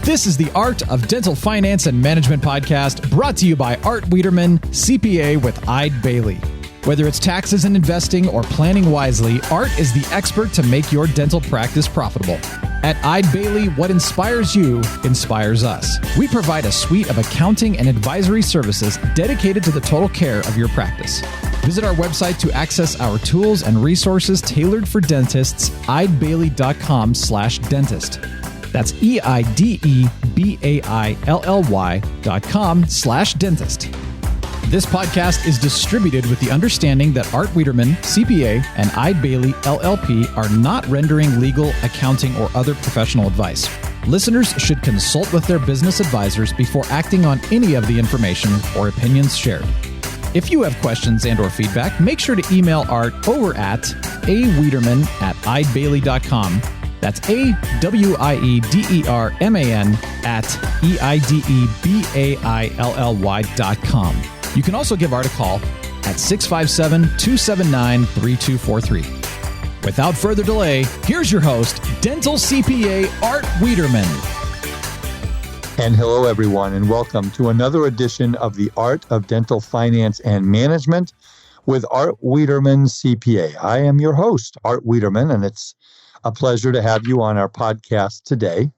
This is the Art of Dental Finance and Management podcast, brought to you by Art Wiederman, CPA with Eide Bailey. Whether it's taxes and investing or planning wisely, Art is the expert to make your dental practice profitable. At Eide Bailey, what inspires you inspires us. We provide a suite of accounting and advisory services dedicated to the total care of your practice. Visit our website to access our tools and resources tailored for dentists, eidebailey.com/dentist. That's EIDEBAILLY.com/dentist. This podcast is distributed with the understanding that Art Wiederman, CPA, and Eide Bailey, LLP are not rendering legal, accounting, or other professional advice. Listeners should consult with their business advisors before acting on any of the information or opinions shared. If you have questions and or feedback, make sure to email Art over at awiederman@eidebailey.com. That's AWIEDERMAN at EIDEBAILLY.com. You can also give Art a call at 657-279-3243. Without further delay, here's your host, Dental CPA Art Wiederman. And hello, everyone, and welcome to another edition of the Art of Dental Finance and Management with Art Wiederman, CPA. I am your host, Art Wiederman, and it's a pleasure to have you on our podcast today.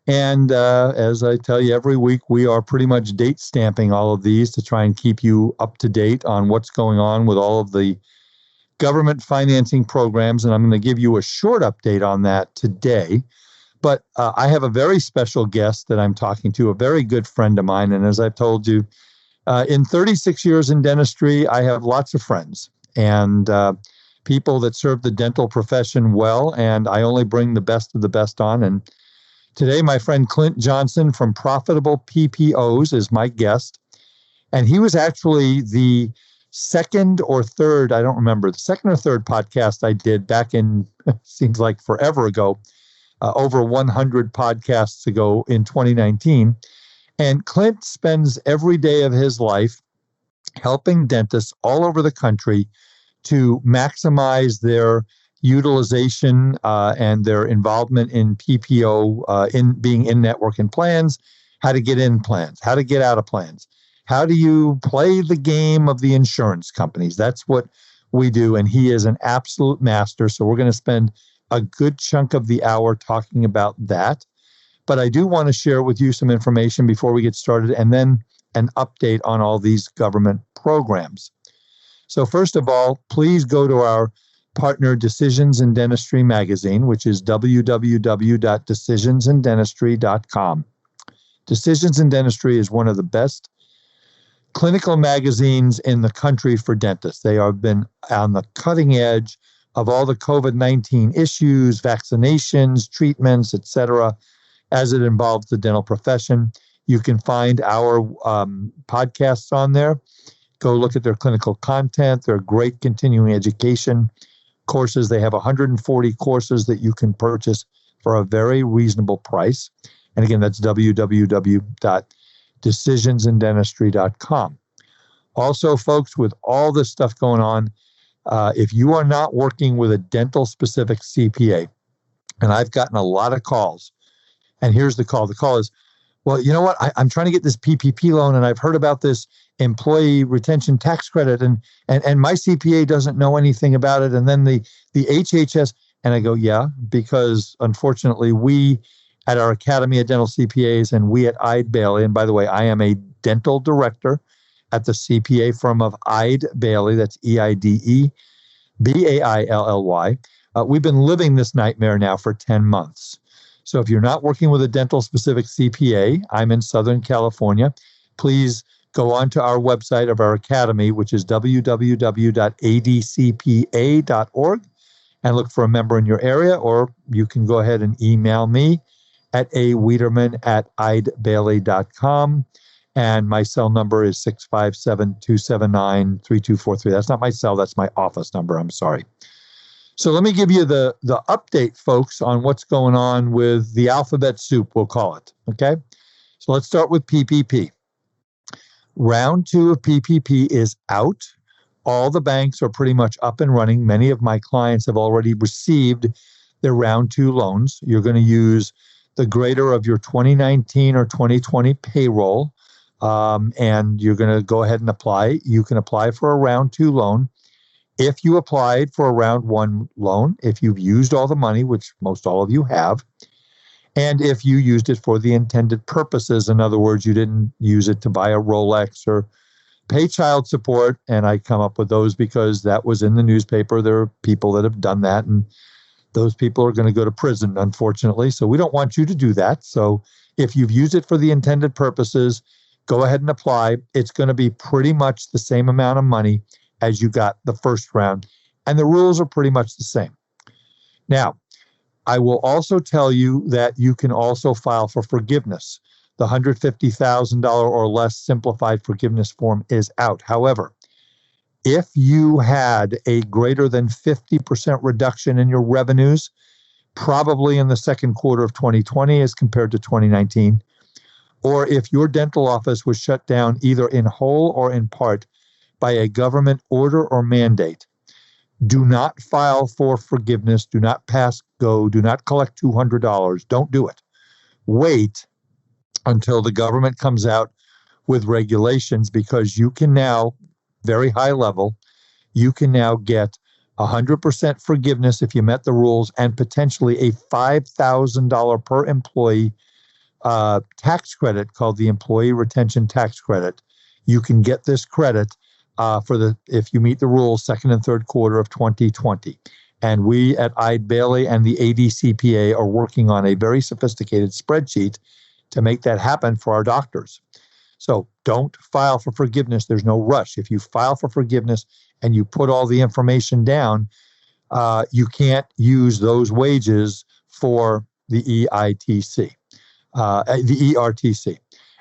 And as I tell you every week, we are pretty much date stamping all of these to try and keep you up to date on what's going on with all of the government financing programs. And I'm going to give you a short update on that today. But I have a very special guest that I'm talking to, a very good friend of mine. And as I've told you, in 36 years in dentistry, I have lots of friends and people that serve the dental profession well. And I only bring the best of the best on. And today, my friend Clint Johnson from Profitable PPOs is my guest. And he was actually the second or third podcast I did back in, seems like forever ago, over 100 podcasts ago in 2019. And Clint spends every day of his life helping dentists all over the country to maximize their utilization and their involvement in PPO, in being in network and plans, how to get in plans, how to get out of plans. How do you play the game of the insurance companies? That's what we do, and he is an absolute master. So we're going to spend a good chunk of the hour talking about that. But I do want to share with you some information before we get started, and then an update on all these government programs. So first of all, please go to our partner Decisions in Dentistry magazine, which is www.decisionsindentistry.com. Decisions in Dentistry is one of the best clinical magazines in the country for dentists. They have been on the cutting edge of all the COVID-19 issues, vaccinations, treatments, etc., as it involves the dental profession. You can find our podcasts on there. Go look at their clinical content, their great continuing education courses. They have 140 courses that you can purchase for a very reasonable price. And again, that's www.decisionsindentistry.com. Also, folks, with all this stuff going on, if you are not working with a dental-specific CPA, and I've gotten a lot of calls, and here's the call. The call is, well, you know what? I'm trying to get this PPP loan, and I've heard about this employee retention tax credit, and my CPA doesn't know anything about it. And then the HHS, and I go, yeah, because unfortunately we at our Academy of Dental CPAs and we at Eide Bailey, and by the way, I am a dental director at the CPA firm of Eide Bailey, that's EIDEBAILLY. We've been living this nightmare now for 10 months. So if you're not working with a dental-specific CPA, I'm in Southern California, please go on to our website of our academy, which is www.adcpa.org, and look for a member in your area, or you can go ahead and email me at awiederman@eidebailey.com. And my cell number is 657-279-3243. That's not my cell, that's my office number. I'm sorry. So let me give you the update, folks, on what's going on with the alphabet soup, we'll call it. Okay? So let's start with PPP. Round 2 of PPP is out. All the banks are pretty much up and running. Many of my clients have already received their round 2 loans. You're going to use the greater of your 2019 or 2020 payroll, and you're going to go ahead and apply. You can apply for a round 2 loan. If you applied for a round 1 loan, if you've used all the money, which most all of you have, and if you used it for the intended purposes, in other words, you didn't use it to buy a Rolex or pay child support, and I come up with those because that was in the newspaper. There are people that have done that, and those people are going to go to prison, unfortunately. So we don't want you to do that. So if you've used it for the intended purposes, go ahead and apply. It's going to be pretty much the same amount of money as you got the first round, and the rules are pretty much the same. Now, I will also tell you that you can also file for forgiveness. The $150,000 or less simplified forgiveness form is out. However, if you had a greater than 50% reduction in your revenues, probably in the second quarter of 2020 as compared to 2019, or if your dental office was shut down either in whole or in part by a government order or mandate, do not file for forgiveness. Do not pass go. Do not collect $200. Don't do it. Wait until the government comes out with regulations, because you can now, very high level, you can now get 100% forgiveness if you met the rules, and potentially a $5,000 per employee tax credit called the Employee Retention Tax Credit. You can get this credit if you meet the rules, second and third quarter of 2020. And we at Eide Bailly and the Eide CPA are working on a very sophisticated spreadsheet to make that happen for our doctors. So don't file for forgiveness. There's no rush. If you file for forgiveness and you put all the information down, you can't use those wages for the ERTC.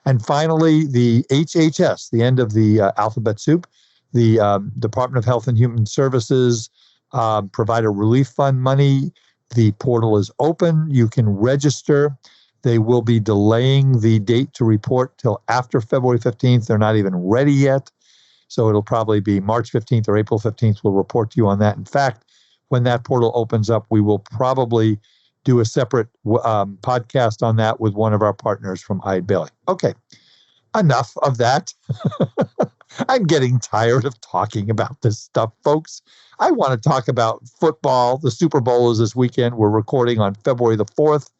And finally, the HHS, the end of the alphabet soup, the Department of Health and Human Services Provider Relief Fund money. The portal is open. You can register. They will be delaying the date to report till after February 15th. They're not even ready yet. So it'll probably be March 15th or April 15th. We'll report to you on that. In fact, when that portal opens up, we will probably do a separate podcast on that with one of our partners from Eide Bailly. Okay, enough of that. I'm getting tired of talking about this stuff, folks. I want to talk about football. The Super Bowl is this weekend. We're recording on February the 4th.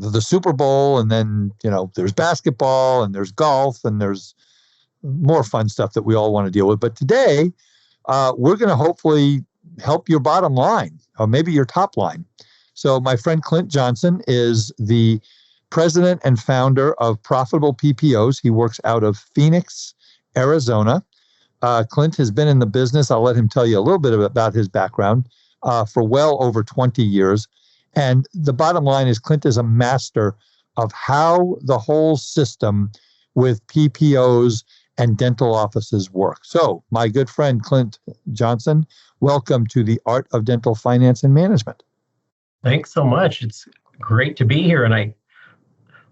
The Super Bowl, and then, there's basketball, and there's golf, and there's more fun stuff that we all want to deal with. But today, we're going to hopefully help your bottom line, or maybe your top line. So my friend Clint Johnson is the president and founder of Profitable PPOs. He works out of Phoenix, Arizona. Clint has been in the business. I'll let him tell you a little bit about his background for well over 20 years. And the bottom line is Clint is a master of how the whole system with PPOs and dental offices work. So my good friend Clint Johnson, welcome to the Art of Dental Finance and Management. Thanks so much. It's great to be here. And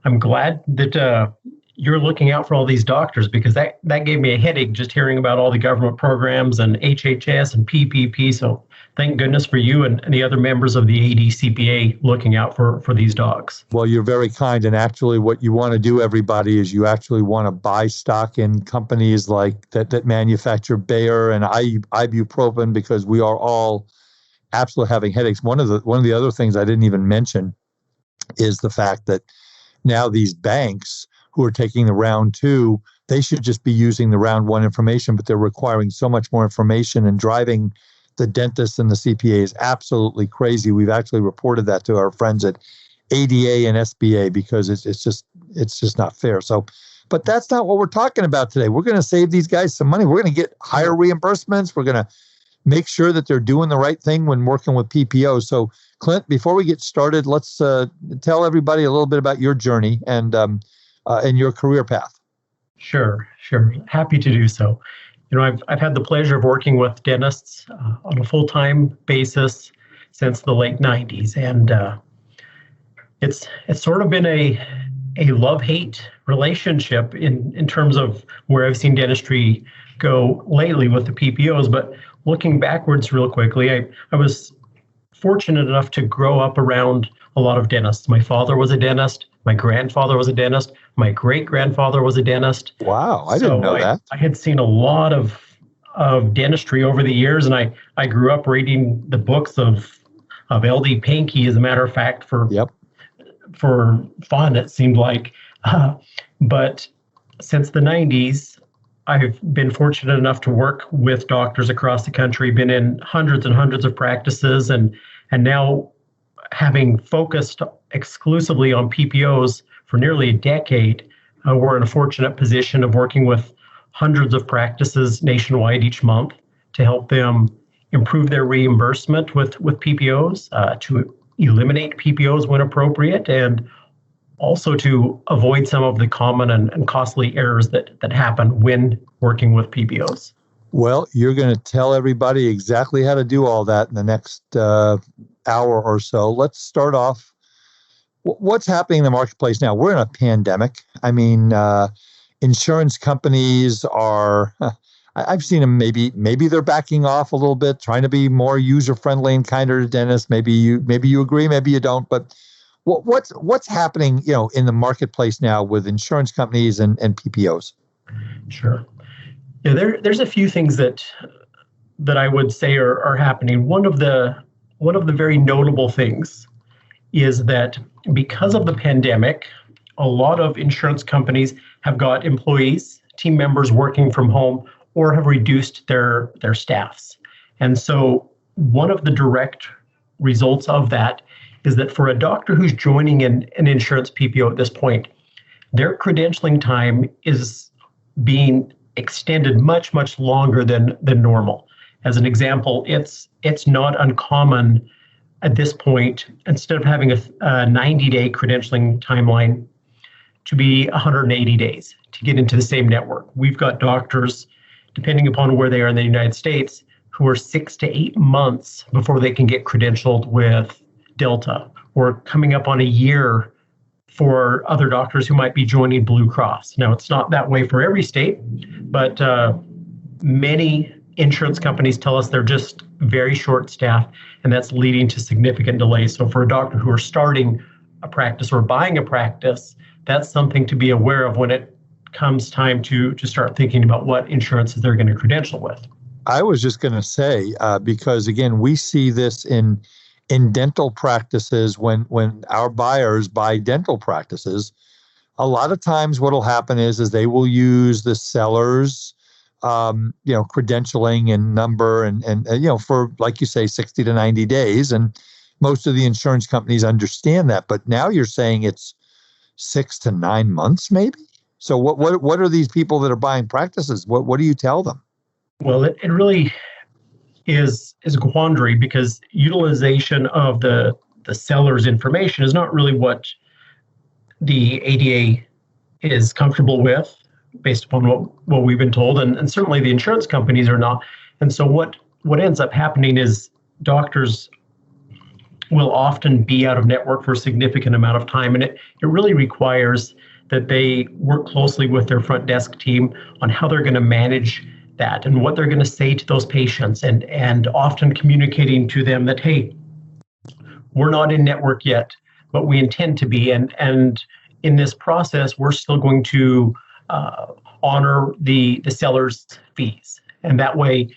I'm glad that you're looking out for all these doctors, because that gave me a headache just hearing about all the government programs and HHS and PPP. So thank goodness for you and the other members of the Eide CPA looking out for these dogs. Well, you're very kind. And actually what you want to do, everybody, is you actually want to buy stock in companies like that manufacture Bayer and ibuprofen, because we are all absolutely having headaches. One of the other things I didn't even mention is the fact that now these banks who are taking the round 2, they should just be using the round 1 information, but they're requiring so much more information and driving the dentist and the CPA is absolutely crazy. We've actually reported that to our friends at ADA and SBA, because it's just not fair. So, but that's not what we're talking about today. We're going to save these guys some money. We're going to get higher reimbursements. We're going to make sure that they're doing the right thing when working with PPOs. So, Clint, before we get started, let's tell everybody a little bit about your journey and your career path. Sure. Happy to do so. I've had the pleasure of working with dentists on a full-time basis since the late 90s, and it's sort of been a love-hate relationship in terms of where I've seen dentistry go lately with the PPOs. But looking backwards real quickly, I was fortunate enough to grow up around a lot of dentists. My father was a dentist. My grandfather was a dentist. My great-grandfather was a dentist. Wow, I didn't know that. I had seen a lot of dentistry over the years, and I grew up reading the books of L.D. Pankey, as a matter of fact, for fun, it seemed like. But since the 90s, I've been fortunate enough to work with doctors across the country, been in hundreds and hundreds of practices, and now having focused exclusively on PPOs for nearly a decade, we're in a fortunate position of working with hundreds of practices nationwide each month to help them improve their reimbursement with PPOs, to eliminate PPOs when appropriate, and also to avoid some of the common and costly errors that happen when working with PPOs. Well, you're going to tell everybody exactly how to do all that in the next hour or so. Let's start off. What's happening in the marketplace now? We're in a pandemic. I mean, insurance companies are, I've seen them, maybe they're backing off a little bit, trying to be more user-friendly and kinder to dentists. Maybe you agree, maybe you don't. But what's happening, in the marketplace now with insurance companies and PPOs? Sure. Yeah, there's a few things that I would say are happening. One of the very notable things is that because of the pandemic, a lot of insurance companies have got employees, team members working from home, or have reduced their staffs. And so one of the direct results of that is that for a doctor who's joining an insurance PPO at this point, their credentialing time is being extended much, much longer than normal. As an example, it's not uncommon at this point, instead of having a 90-day credentialing timeline, to be 180 days to get into the same network. We've got doctors, depending upon where they are in the United States, who are 6 to 8 months before they can get credentialed with Delta, or coming up on a year for other doctors who might be joining Blue Cross. Now, it's not that way for every state, but many insurance companies tell us they're just very short-staffed, and that's leading to significant delays. So for a doctor who are starting a practice or buying a practice, that's something to be aware of when it comes time to start thinking about what insurances they're going to credential with. I was just going to say, because again, we see this in dental practices when our buyers buy dental practices. A lot of times what will happen is they will use the seller's credentialing and number and for, like you say, 60 to 90 days. And most of the insurance companies understand that. But now you're saying it's 6 to 9 months, maybe? So what are these people that are buying practices? What do you tell them? Well, it really is a quandary, because utilization of the seller's information is not really what the ADA is comfortable with, based upon what we've been told, and certainly the insurance companies are not. And so what ends up happening is doctors will often be out of network for a significant amount of time, and it really requires that they work closely with their front desk team on how they're going to manage that and what they're going to say to those patients, and often communicating to them that, hey, we're not in network yet, but we intend to be, and in this process, we're still going to honor the seller's fees. And that way,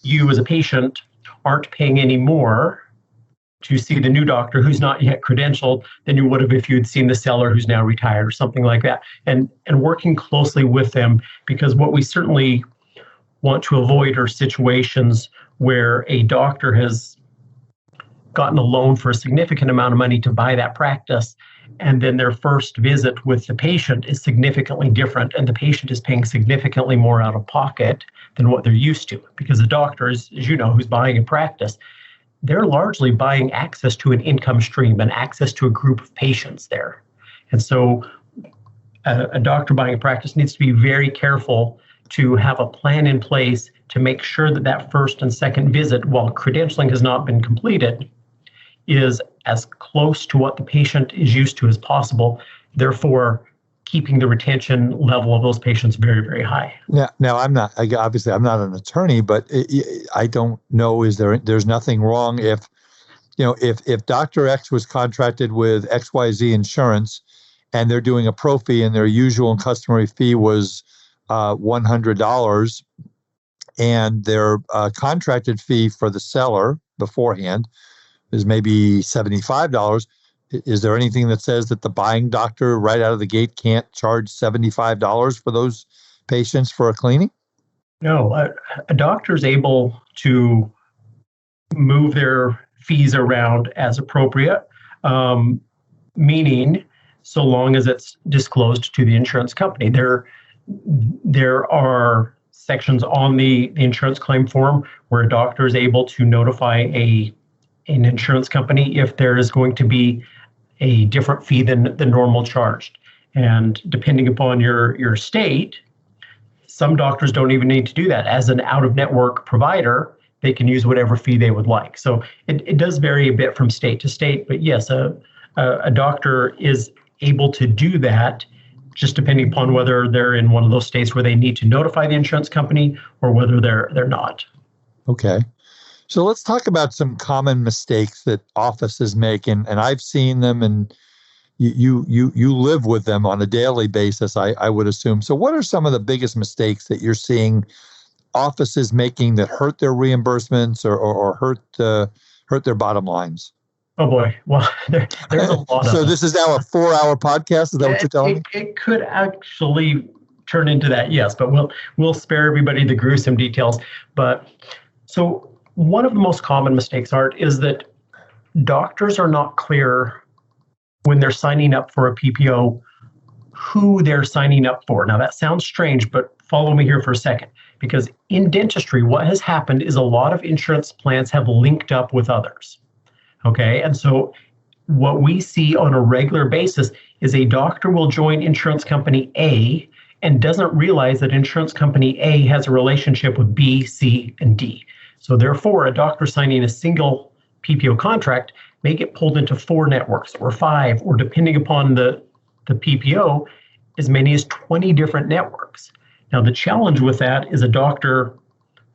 you as a patient aren't paying any more to see the new doctor who's not yet credentialed than you would have if you'd seen the seller who's now retired or something like that. And working closely with them, because what we certainly want to avoid are situations where a doctor has gotten a loan for a significant amount of money to buy that practice, and then their first visit with the patient is significantly different, and the patient is paying significantly more out of pocket than what they're used to. Because the doctor, as you know, who's buying a practice, they're largely buying access to an income stream and access to a group of patients there. And so a doctor buying a practice needs to be very careful to have a plan in place to make sure that first and second visit, while credentialing has not been completed, is as close to what the patient is used to as possible, therefore keeping the retention level of those patients very, very high. Now I'm not an attorney, but I don't know, there's nothing wrong if, if Dr. X was contracted with XYZ Insurance and they're doing a pro fee and their usual and customary fee was $100 and their contracted fee for the seller beforehand is maybe $75, is there anything that says that the buying doctor right out of the gate can't charge $75 for those patients for a cleaning? No, a doctor is able to move their fees around as appropriate, meaning so long as it's disclosed to the insurance company. There are sections on the insurance claim form where a doctor is able to notify an insurance company if there is going to be a different fee than the normal charged. And depending upon your state, some doctors don't even need to do that. As an out-of-network provider, they can use whatever fee they would like. So it does vary a bit from state to state, but yes, a doctor is able to do that just depending upon whether they're in one of those states where they need to notify the insurance company or whether they're not. Okay. So let's talk about some common mistakes that offices make, and I've seen them, and you live with them on a daily basis, I would assume. So what are some of the biggest mistakes that you're seeing offices making that hurt their reimbursements or hurt their bottom lines? Oh boy, well, there's a lot of So this is now a 4-hour podcast? Is that what you're telling me? It could actually turn into that, yes, but we'll spare everybody the gruesome details. But so one of the most common mistakes, Art, is that doctors are not clear when they're signing up for a PPO who they're signing up for. Now that sounds strange, but follow me here for a second, because in dentistry, what has happened is a lot of insurance plans have linked up with others. Okay, and so what we see on a regular basis is a doctor will join insurance company A and doesn't realize that insurance company A has a relationship with B, C, and D. So therefore, a doctor signing a single PPO contract may get pulled into 4 networks or 5, or depending upon the PPO, as many as 20 different networks. Now, the challenge with that is a doctor,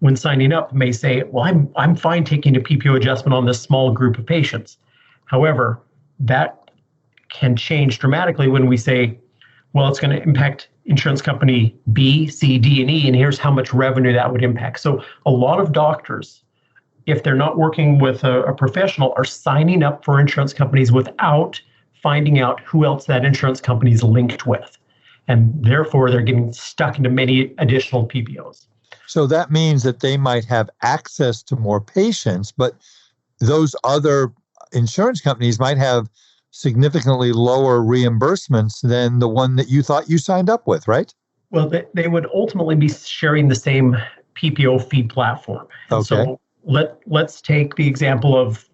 when signing up, may say, well, I'm fine taking a PPO adjustment on this small group of patients. However, that can change dramatically when we say, well, it's going to impact insurance company B, C, D, and E, and here's how much revenue that would impact. So a lot of doctors, if they're not working with a professional, are signing up for insurance companies without finding out who else that insurance company is linked with. And therefore, they're getting stuck into many additional PPOs. So that means that they might have access to more patients, but those other insurance companies might have significantly lower reimbursements than the one that you thought you signed up with, right? Well, they would ultimately be sharing the same PPO fee platform. And okay. So let's take the example of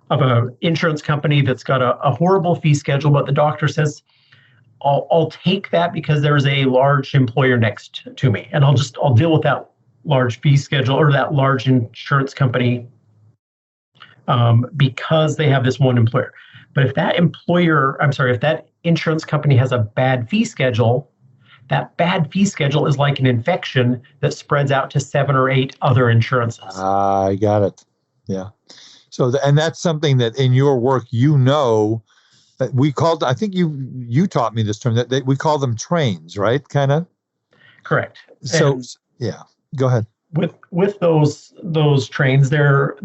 an insurance company that's got a horrible fee schedule, but the doctor says, I'll take that because there's a large employer next to me, and I'll deal with that large fee schedule or that large insurance company because they have this one employer. But if that if that insurance company has a bad fee schedule, that bad fee schedule is like an infection that spreads out to 7 or 8 other insurances. I got it. Yeah. So, and that's something that in your work, that we called, I think you taught me this term, that we call them trains, right? Kind of? Correct. So, and yeah, go ahead. With those trains, they're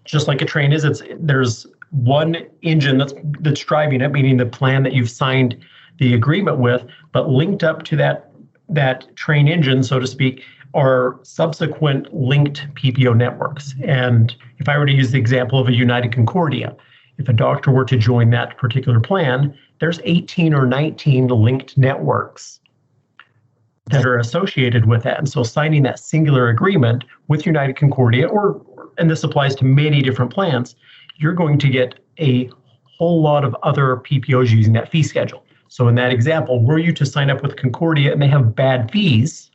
just like a train is. There's one engine that's driving it, meaning the plan that you've signed the agreement with, but linked up to that train engine, so to speak, are subsequent linked PPO networks. And if I were to use the example of a United Concordia, if a doctor were to join that particular plan, there's 18 or 19 linked networks that are associated with that. And so signing that singular agreement with United Concordia, and this applies to many different plans, you're going to get a whole lot of other PPOs using that fee schedule. So in that example, were you to sign up with Concordia and they have bad fees,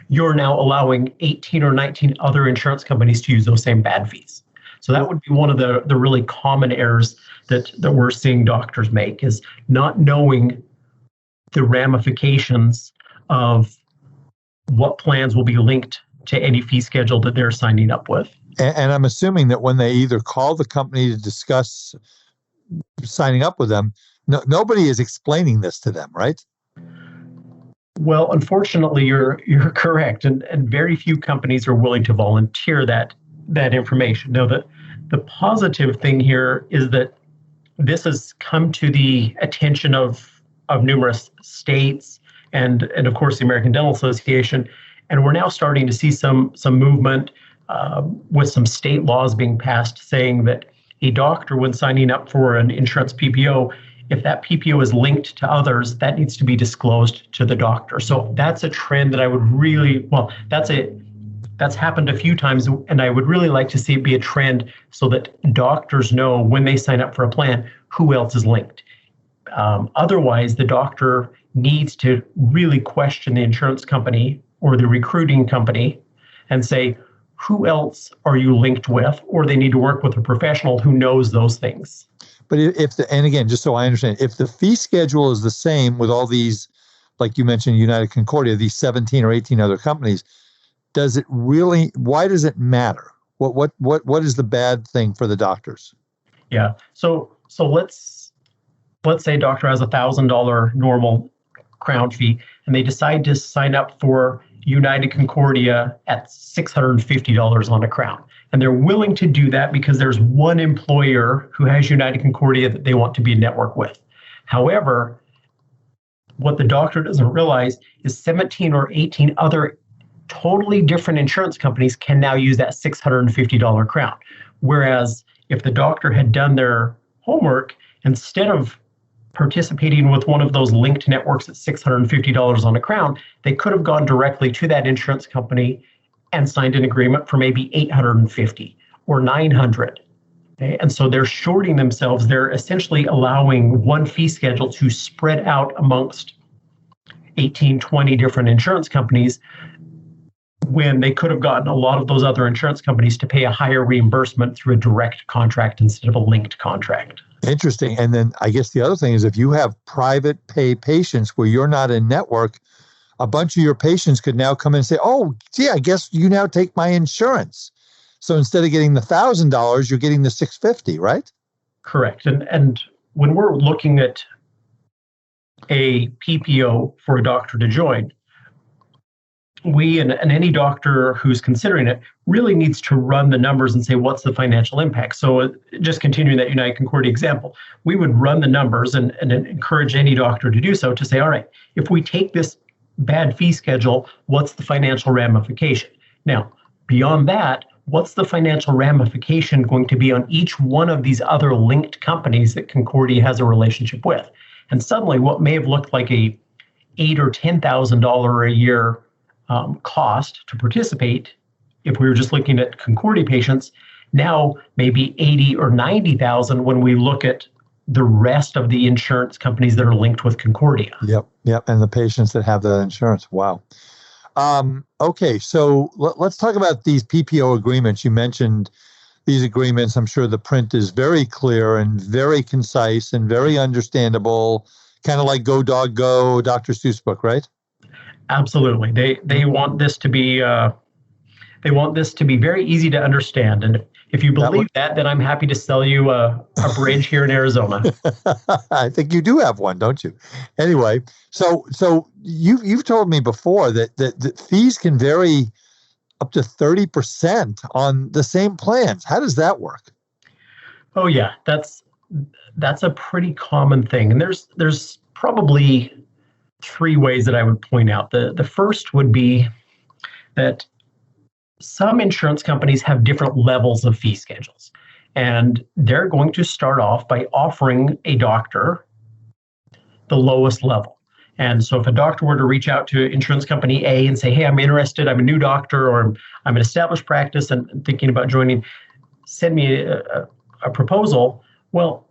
you're now allowing 18 or 19 other insurance companies to use those same bad fees. So that would be one of the really common errors that we're seeing doctors make, is not knowing the ramifications of what plans will be linked to any fee schedule that they're signing up with. And I'm assuming that when they either call the company to discuss signing up with them, nobody is explaining this to them, right? Well, unfortunately, you're correct, and very few companies are willing to volunteer that information. Now, the positive thing here is that this has come to the attention of numerous states and of course the American Dental Association, and we're now starting to see some movement with some state laws being passed saying that a doctor, when signing up for an insurance PPO, if that PPO is linked to others, that needs to be disclosed to the doctor. So that's a trend that I would really, that's happened a few times, and I would really like to see it be a trend so that doctors know when they sign up for a plan who else is linked. Otherwise, the doctor needs to really question the insurance company or the recruiting company and say, who else are you linked with? Or they need to work with a professional who knows those things. But and again, just so I understand, if the fee schedule is the same with all these, like you mentioned, United Concordia, these 17 or 18 other companies, why does it matter? What is the bad thing for the doctors? Yeah. So let's say a doctor has $1,000 normal crown fee and they decide to sign up for United Concordia at $650 on a crown. And they're willing to do that because there's one employer who has United Concordia that they want to be a network with. However, what the doctor doesn't realize is 17 or 18 other totally different insurance companies can now use that $650 crown. Whereas if the doctor had done their homework, instead of participating with one of those linked networks at $650 on a crown, they could have gone directly to that insurance company and signed an agreement for maybe $850 or $900. Okay? And so they're shorting themselves. They're essentially allowing one fee schedule to spread out amongst 18, 20 different insurance companies when they could have gotten a lot of those other insurance companies to pay a higher reimbursement through a direct contract instead of a linked contract. Interesting. And then I guess the other thing is if you have private pay patients where you're not in network, a bunch of your patients could now come in and say, oh, gee, I guess you now take my insurance. So instead of getting the $1,000, you're getting the $650, right? Correct. And when we're looking at a PPO for a doctor to join, we and any doctor who's considering it really needs to run the numbers and say, what's the financial impact? So just continuing that United Concordia example, we would run the numbers and encourage any doctor to do so to say, all right, if we take this bad fee schedule, what's the financial ramification? Now, beyond that, what's the financial ramification going to be on each one of these other linked companies that Concordia has a relationship with? And suddenly what may have looked like a $8,000 or $10,000 a year cost to participate, if we were just looking at Concordia patients, now maybe 80 or 90,000 when we look at the rest of the insurance companies that are linked with Concordia. Yep. And the patients that have that insurance. Wow. Okay, so let's talk about these PPO agreements. You mentioned these agreements. I'm sure the print is very clear and very concise and very understandable, kind of like Go Dog Go, Dr. Seuss book, right? Absolutely. They want this to be very easy to understand. And if you believe that, then I'm happy to sell you a bridge here in Arizona. I think you do have one, don't you? Anyway, so you've told me before that fees can vary up to 30% on the same plans. How does that work? Oh yeah, that's a pretty common thing. And there's probably three ways that I would point out. The first would be that some insurance companies have different levels of fee schedules, and they're going to start off by offering a doctor the lowest level. And so if a doctor were to reach out to insurance company A and say, hey, I'm interested, I'm a new doctor, or I'm an established practice and thinking about joining, send me a proposal. Well,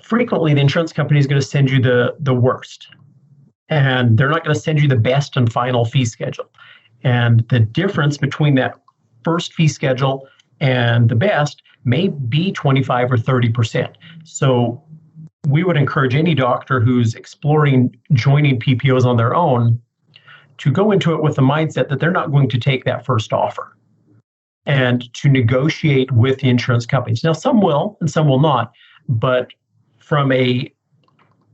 frequently the insurance company is going to send you the worst. And they're not going to send you the best and final fee schedule. And the difference between that first fee schedule and the best may be 25 or 30%. So we would encourage any doctor who's exploring joining PPOs on their own to go into it with the mindset that they're not going to take that first offer. and to negotiate with the insurance companies. Now, some will and some will not, but from a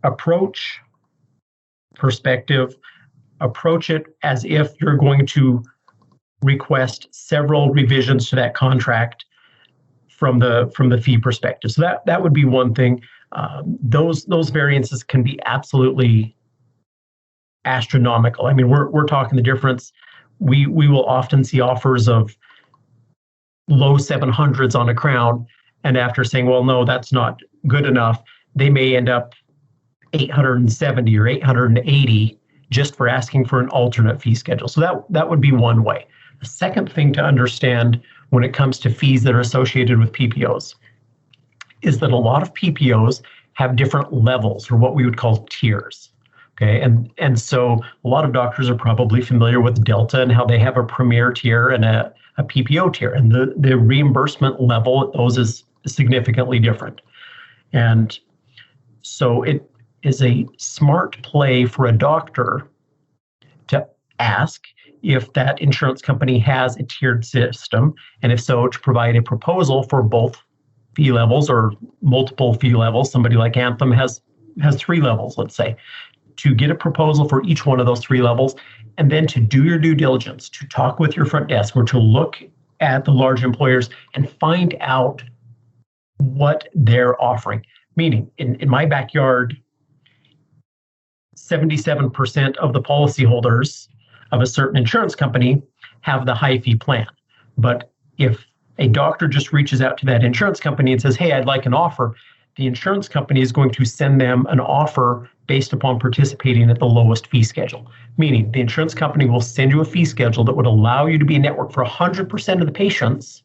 approach perspective, approach it as if you're going to request several revisions to that contract from the fee perspective. So that would be one thing. Those variances can be absolutely astronomical. I mean, we're talking the difference. We will often see offers of low 700s on a crown, and after saying, well, no, that's not good enough, they may end up 870 or 880 just for asking for an alternate fee schedule. So that would be one way. The second thing to understand when it comes to fees that are associated with PPOs is that a lot of PPOs have different levels, or what we would call tiers. Okay, and so a lot of doctors are probably familiar with Delta and how they have a premier tier and a PPO tier, and the reimbursement level at those is significantly different. And so it is a smart play for a doctor to ask if that insurance company has a tiered system, and if so, to provide a proposal for both fee levels or multiple fee levels. Somebody like Anthem has 3 levels, let's say, to get a proposal for each one of those 3 levels, and then to do your due diligence, to talk with your front desk or to look at the large employers and find out what they're offering. Meaning, in my backyard, 77% of the policyholders of a certain insurance company have the high fee plan. But if a doctor just reaches out to that insurance company and says, hey, I'd like an offer, the insurance company is going to send them an offer based upon participating at the lowest fee schedule. Meaning the insurance company will send you a fee schedule that would allow you to be a network for 100% of the patients,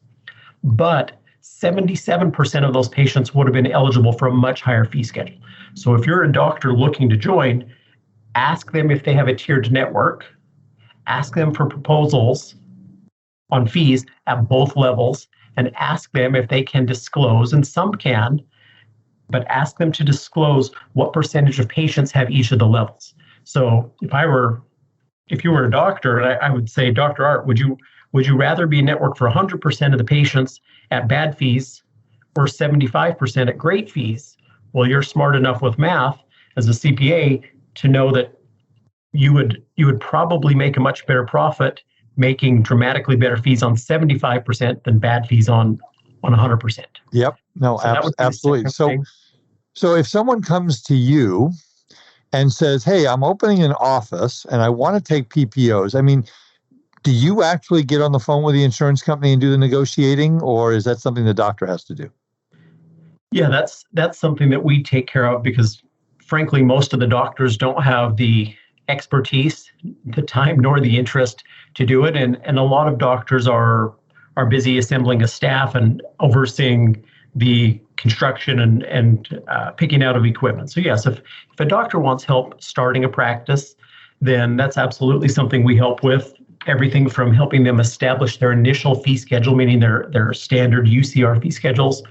but 77% of those patients would have been eligible for a much higher fee schedule. So if you're a doctor looking to join, ask them if they have a tiered network, ask them for proposals on fees at both levels, and ask them if they can disclose, and some can, but ask them to disclose what percentage of patients have each of the levels. So if you were a doctor, I would say, Dr. Art, would you rather be a network for 100% of the patients at bad fees or 75% at great fees? Well, you're smart enough with math as a CPA to know that you would probably make a much better profit making dramatically better fees on 75% than bad fees on 100%. Yep. No, so absolutely. So if someone comes to you and says, hey, I'm opening an office and I want to take PPOs, I mean, do you actually get on the phone with the insurance company and do the negotiating, or is that something the doctor has to do? Yeah, that's something that we take care of, because frankly, most of the doctors don't have the expertise, the time, nor the interest to do it. And a lot of doctors are busy assembling a staff and overseeing the construction and picking out of equipment. So yes, if a doctor wants help starting a practice, then that's absolutely something we help with. Everything from helping them establish their initial fee schedule, meaning their standard UCR fee schedules,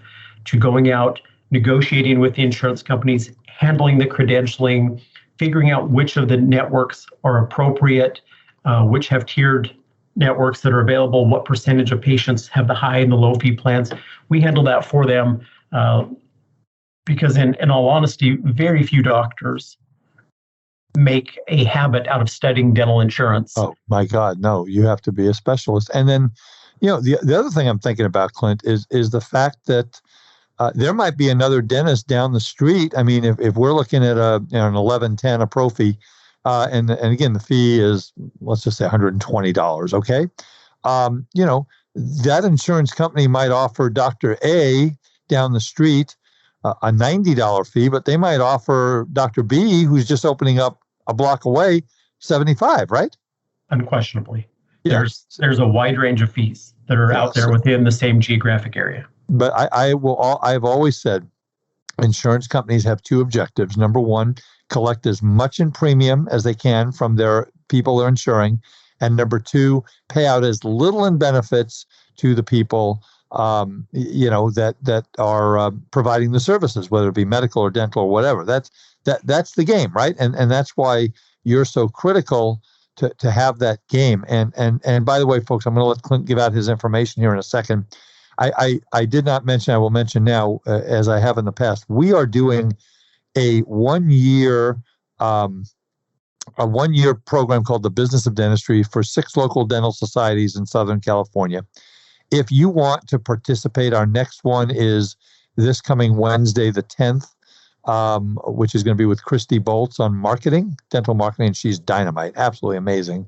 to going out, negotiating with the insurance companies, handling the credentialing, figuring out which of the networks are appropriate, which have tiered networks that are available, what percentage of patients have the high and the low fee plans. We handle that for them because in all honesty, very few doctors make a habit out of studying dental insurance. Oh my God, no, you have to be a specialist. And then, the other thing I'm thinking about, Clint, is the fact that there might be another dentist down the street. I mean, if we're looking at an 1110, a pro fee, and again, the fee is, let's just say $120, okay? That insurance company might offer Dr. A down the street a $90 fee, but they might offer Dr. B, who's just opening up a block away, $75, right? Unquestionably. Yeah. There's a wide range of fees that are out there within the same geographic area. But I've always said insurance companies have 2 objectives. Number 1, collect as much in premium as they can from their people they're insuring. And number 2, pay out as little in benefits to the people that are providing the services, whether it be medical or dental or whatever. That's the game, right? And that's why you're so critical to have that game. And by the way, folks, I'm going to let Clint give out his information here in a second. I did not mention, I will mention now, as I have in the past, we are doing a 1 year program called the Business of Dentistry for 6 local dental societies in Southern California. If you want to participate, our next one is this coming Wednesday, the 10th, which is going to be with Christy Bolts on marketing, dental marketing, and she's dynamite, absolutely amazing.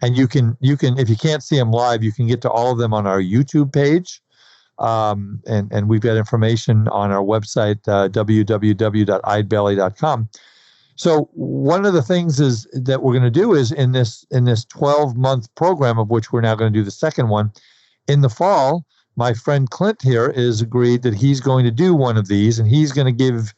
And you can, if you can't see them live, you can get to all of them on our YouTube page. And we've got information on our website, www.eidebelly.com. So one of the things is that we're going to do is in this 12-month program, of which we're now going to do the second one, in the fall, my friend Clint here is agreed that he's going to do one of these, and he's going to give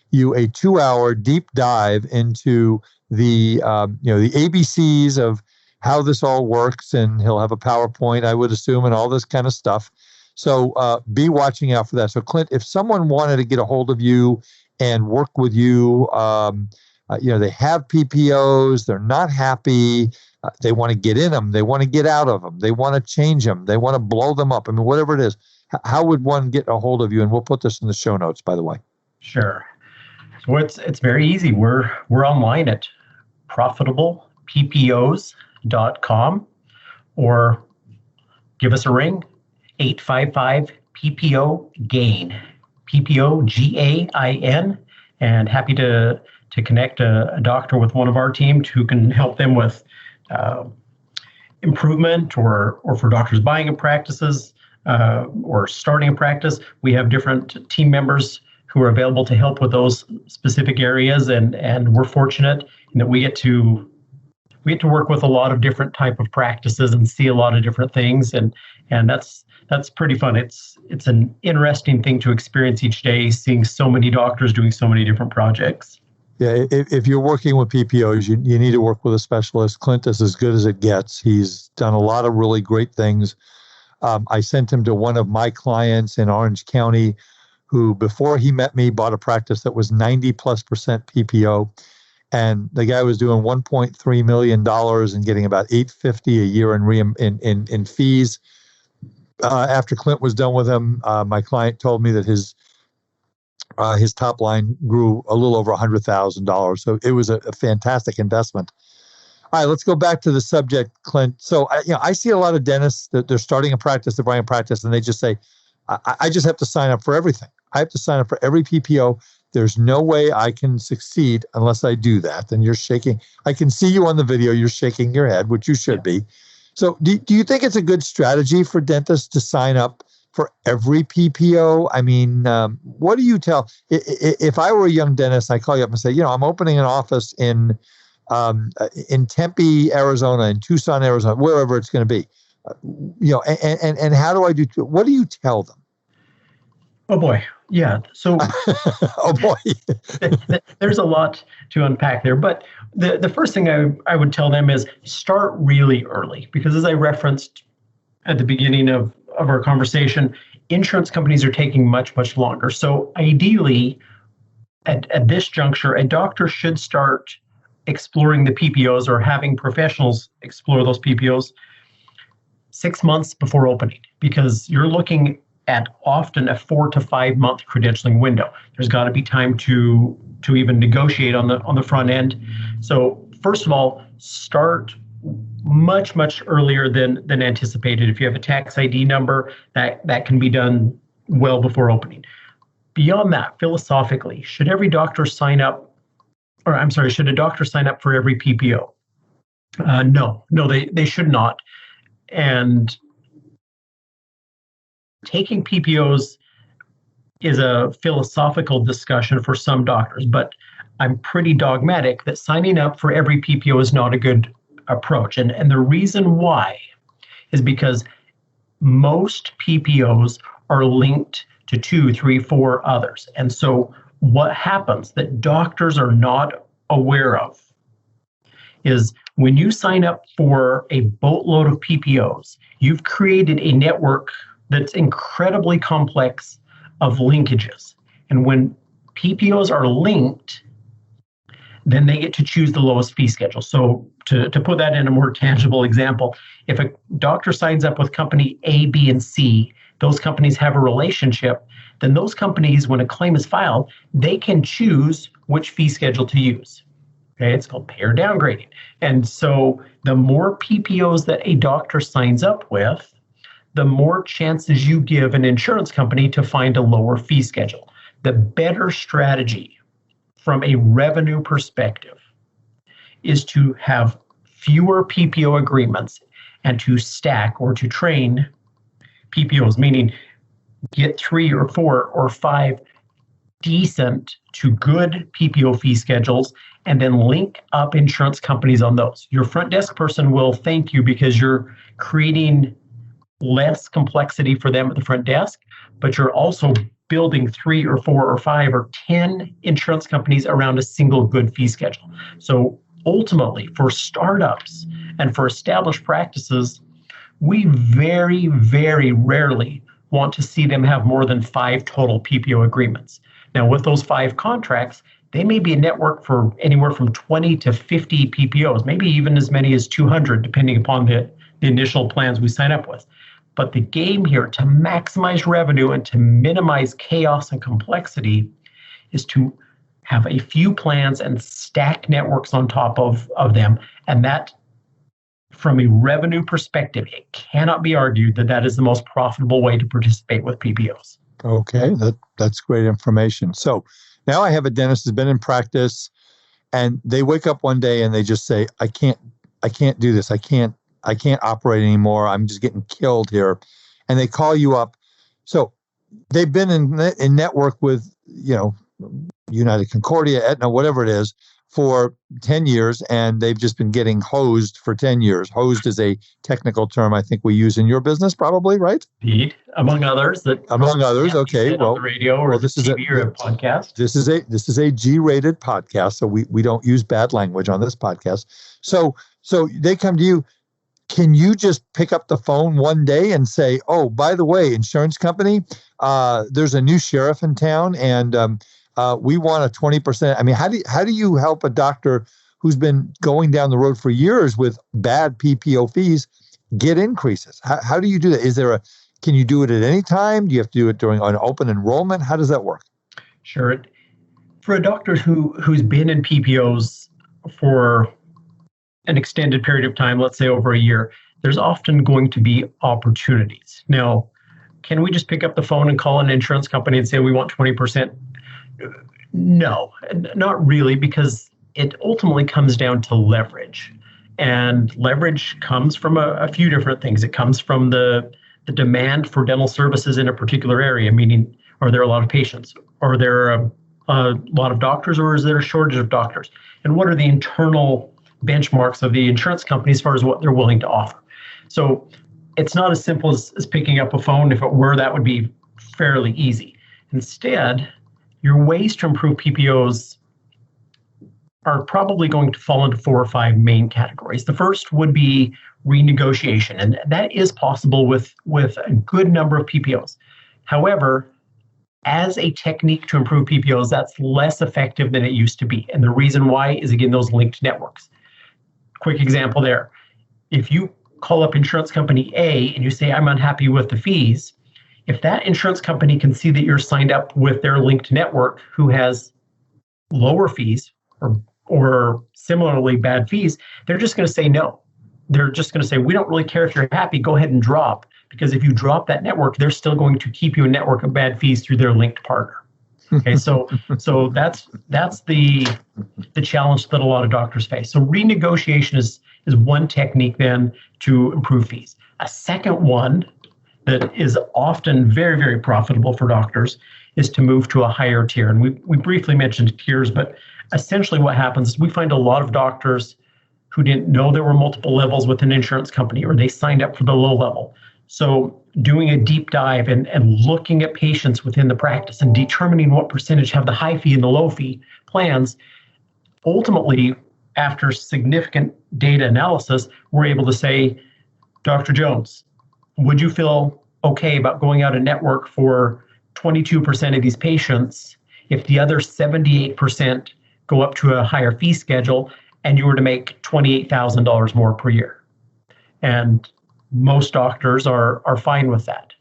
you a 2-hour deep dive into the the ABCs of how this all works, and he'll have a PowerPoint, I would assume, and all this kind of stuff. So be watching out for that. So Clint, if someone wanted to get a hold of you and work with you, they have PPOs, they're not happy, they want to get in them, they want to get out of them, they want to change them, they want to blow them up. I mean, whatever it is, how would one get a hold of you? And we'll put this in the show notes, by the way. Sure. So it's very easy. We're online at profitableppos.com, or give us a ring, 855 PPO GAIN, PPO GAIN, and happy to connect a doctor with one of our team who can help them with improvement, or for doctors buying in practices or starting a practice. We have different team members who are available to help with those specific areas, and we're fortunate in that we get to work with a lot of different type of practices and see a lot of different things, and that's pretty fun. It's an interesting thing to experience each day, seeing so many doctors doing so many different projects. Yeah, if you're working with PPOs, you need to work with a specialist. Clint is as good as it gets. He's done a lot of really great things. I sent him to one of my clients in Orange County, who before he met me bought a practice that was 90+% PPO. And the guy was doing $1.3 million and getting about $850 a year in fees. After Clint was done with him, my client told me that his top line grew a little over $100,000. So it was a fantastic investment. All right, let's go back to the subject, Clint. So I see a lot of dentists that they're starting a practice, they're buying a practice, and they just say, I just have to sign up for everything. I have to sign up for every PPO. There's no way I can succeed unless I do that. And you're shaking. I can see you on the video. You're shaking your head, which you should be. So do you think it's a good strategy for dentists to sign up for every PPO? I mean, what do you tell? If I were a young dentist, I call you up and say, I'm opening an office in Tempe, Arizona, in Tucson, Arizona, wherever it's going to be. And how do I do? What do you tell them? Oh boy, yeah. So, oh boy, there's a lot to unpack there. But the first thing I would tell them is start really early, because as I referenced at the beginning of our conversation, insurance companies are taking much, much longer. So ideally, at this juncture, a doctor should start exploring the PPOs or having professionals explore those PPOs 6 months before opening, because you're looking at often a 4 to 5 month credentialing window. There's got to be time to even negotiate on the front end. So first of all, start much, much earlier than anticipated. If you have a tax ID number, that can be done well before opening. Beyond that, philosophically, should a doctor sign up for every PPO? No, they should not. And taking PPOs is a philosophical discussion for some doctors, but I'm pretty dogmatic that signing up for every PPO is not a good approach. And the reason why is because most PPOs are linked to 2, 3, 4 others. And so what happens that doctors are not aware of is when you sign up for a boatload of PPOs, you've created a network that's incredibly complex of linkages. And when PPOs are linked, then they get to choose the lowest fee schedule. So to put that in a more tangible example, if a doctor signs up with company A, B, and C, those companies have a relationship, then those companies, when a claim is filed, they can choose which fee schedule to use. Okay, it's called payer downgrading. And so the more PPOs that a doctor signs up with, the more chances you give an insurance company to find a lower fee schedule. The better strategy from a revenue perspective is to have fewer PPO agreements and to stack or to train PPOs, meaning get 3 or 4 or 5 decent to good PPO fee schedules and then link up insurance companies on those. Your front desk person will thank you because you're creating less complexity for them at the front desk, but you're also building 3 or 4 or 5 or 10 insurance companies around a single good fee schedule. So ultimately, for startups and for established practices, we very, very rarely want to see them have more than 5 total PPO agreements. Now, with those 5 contracts, they may be a network for anywhere from 20 to 50 PPOs, maybe even as many as 200, depending upon the initial plans we sign up with. But the game here to maximize revenue and to minimize chaos and complexity is to have a few plans and stack networks on top of them. And that, from a revenue perspective, it cannot be argued that that is the most profitable way to participate with PPOs. Okay, that's great information. So now I have a dentist who's been in practice, and they wake up one day and they just say, I can't do this. I can't operate anymore. I'm just getting killed here. And they call you up. So they've been in network with, United Concordia, Aetna, whatever it is, for 10 years, and they've just been getting hosed for 10 years. Hosed is a technical term I think we use in your business, probably, right? Indeed, among others. Okay. Well, on the radio or this TV is or a podcast. This is a G-rated podcast, so we don't use bad language on this podcast. So they come to you. Can you just pick up the phone one day and say, oh, by the way, insurance company, there's a new sheriff in town, and we want a 20%. I mean, how do you help a doctor who's been going down the road for years with bad PPO fees get increases? How do you do that? Can you do it at any time? Do you have to do it during an open enrollment? How does that work? Sure. For a doctor who's been in PPOs for an extended period of time, let's say over a year, there's often going to be opportunities. Now, can we just pick up the phone and call an insurance company and say we want 20%? No, not really, because it ultimately comes down to leverage. And leverage comes from a few different things. It comes from the demand for dental services in a particular area, meaning, are there a lot of patients? Are there a lot of doctors, or is there a shortage of doctors? And what are the internal benchmarks of the insurance company as far as what they're willing to offer? So it's not as simple as picking up a phone. If it were, that would be fairly easy. Instead, your ways to improve PPOs are probably going to fall into 4 or 5 main categories. The first would be renegotiation, and that is possible with a good number of PPOs. However, as a technique to improve PPOs, that's less effective than it used to be. And the reason why is, again, those linked networks. Quick example there. If you call up insurance company A and you say, I'm unhappy with the fees, if that insurance company can see that you're signed up with their linked network who has lower fees or similarly bad fees, they're just going to say no. They're just going to say, we don't really care if you're happy, go ahead and drop. Because if you drop that network, they're still going to keep you a network of bad fees through their linked partner. Okay, so that's the challenge that a lot of doctors face. So renegotiation is one technique then to improve fees. A second one that is often very, very profitable for doctors is to move to a higher tier. And we briefly mentioned tiers, but essentially what happens is we find a lot of doctors who didn't know there were multiple levels with an insurance company, or they signed up for the low level. So doing a deep dive and looking at patients within the practice and determining what percentage have the high fee and the low fee plans, ultimately, after significant data analysis, we're able to say, Dr. Jones, would you feel okay about going out a network for 22% of these patients if the other 78% go up to a higher fee schedule and you were to make $28,000 more per year. And most doctors are fine with that.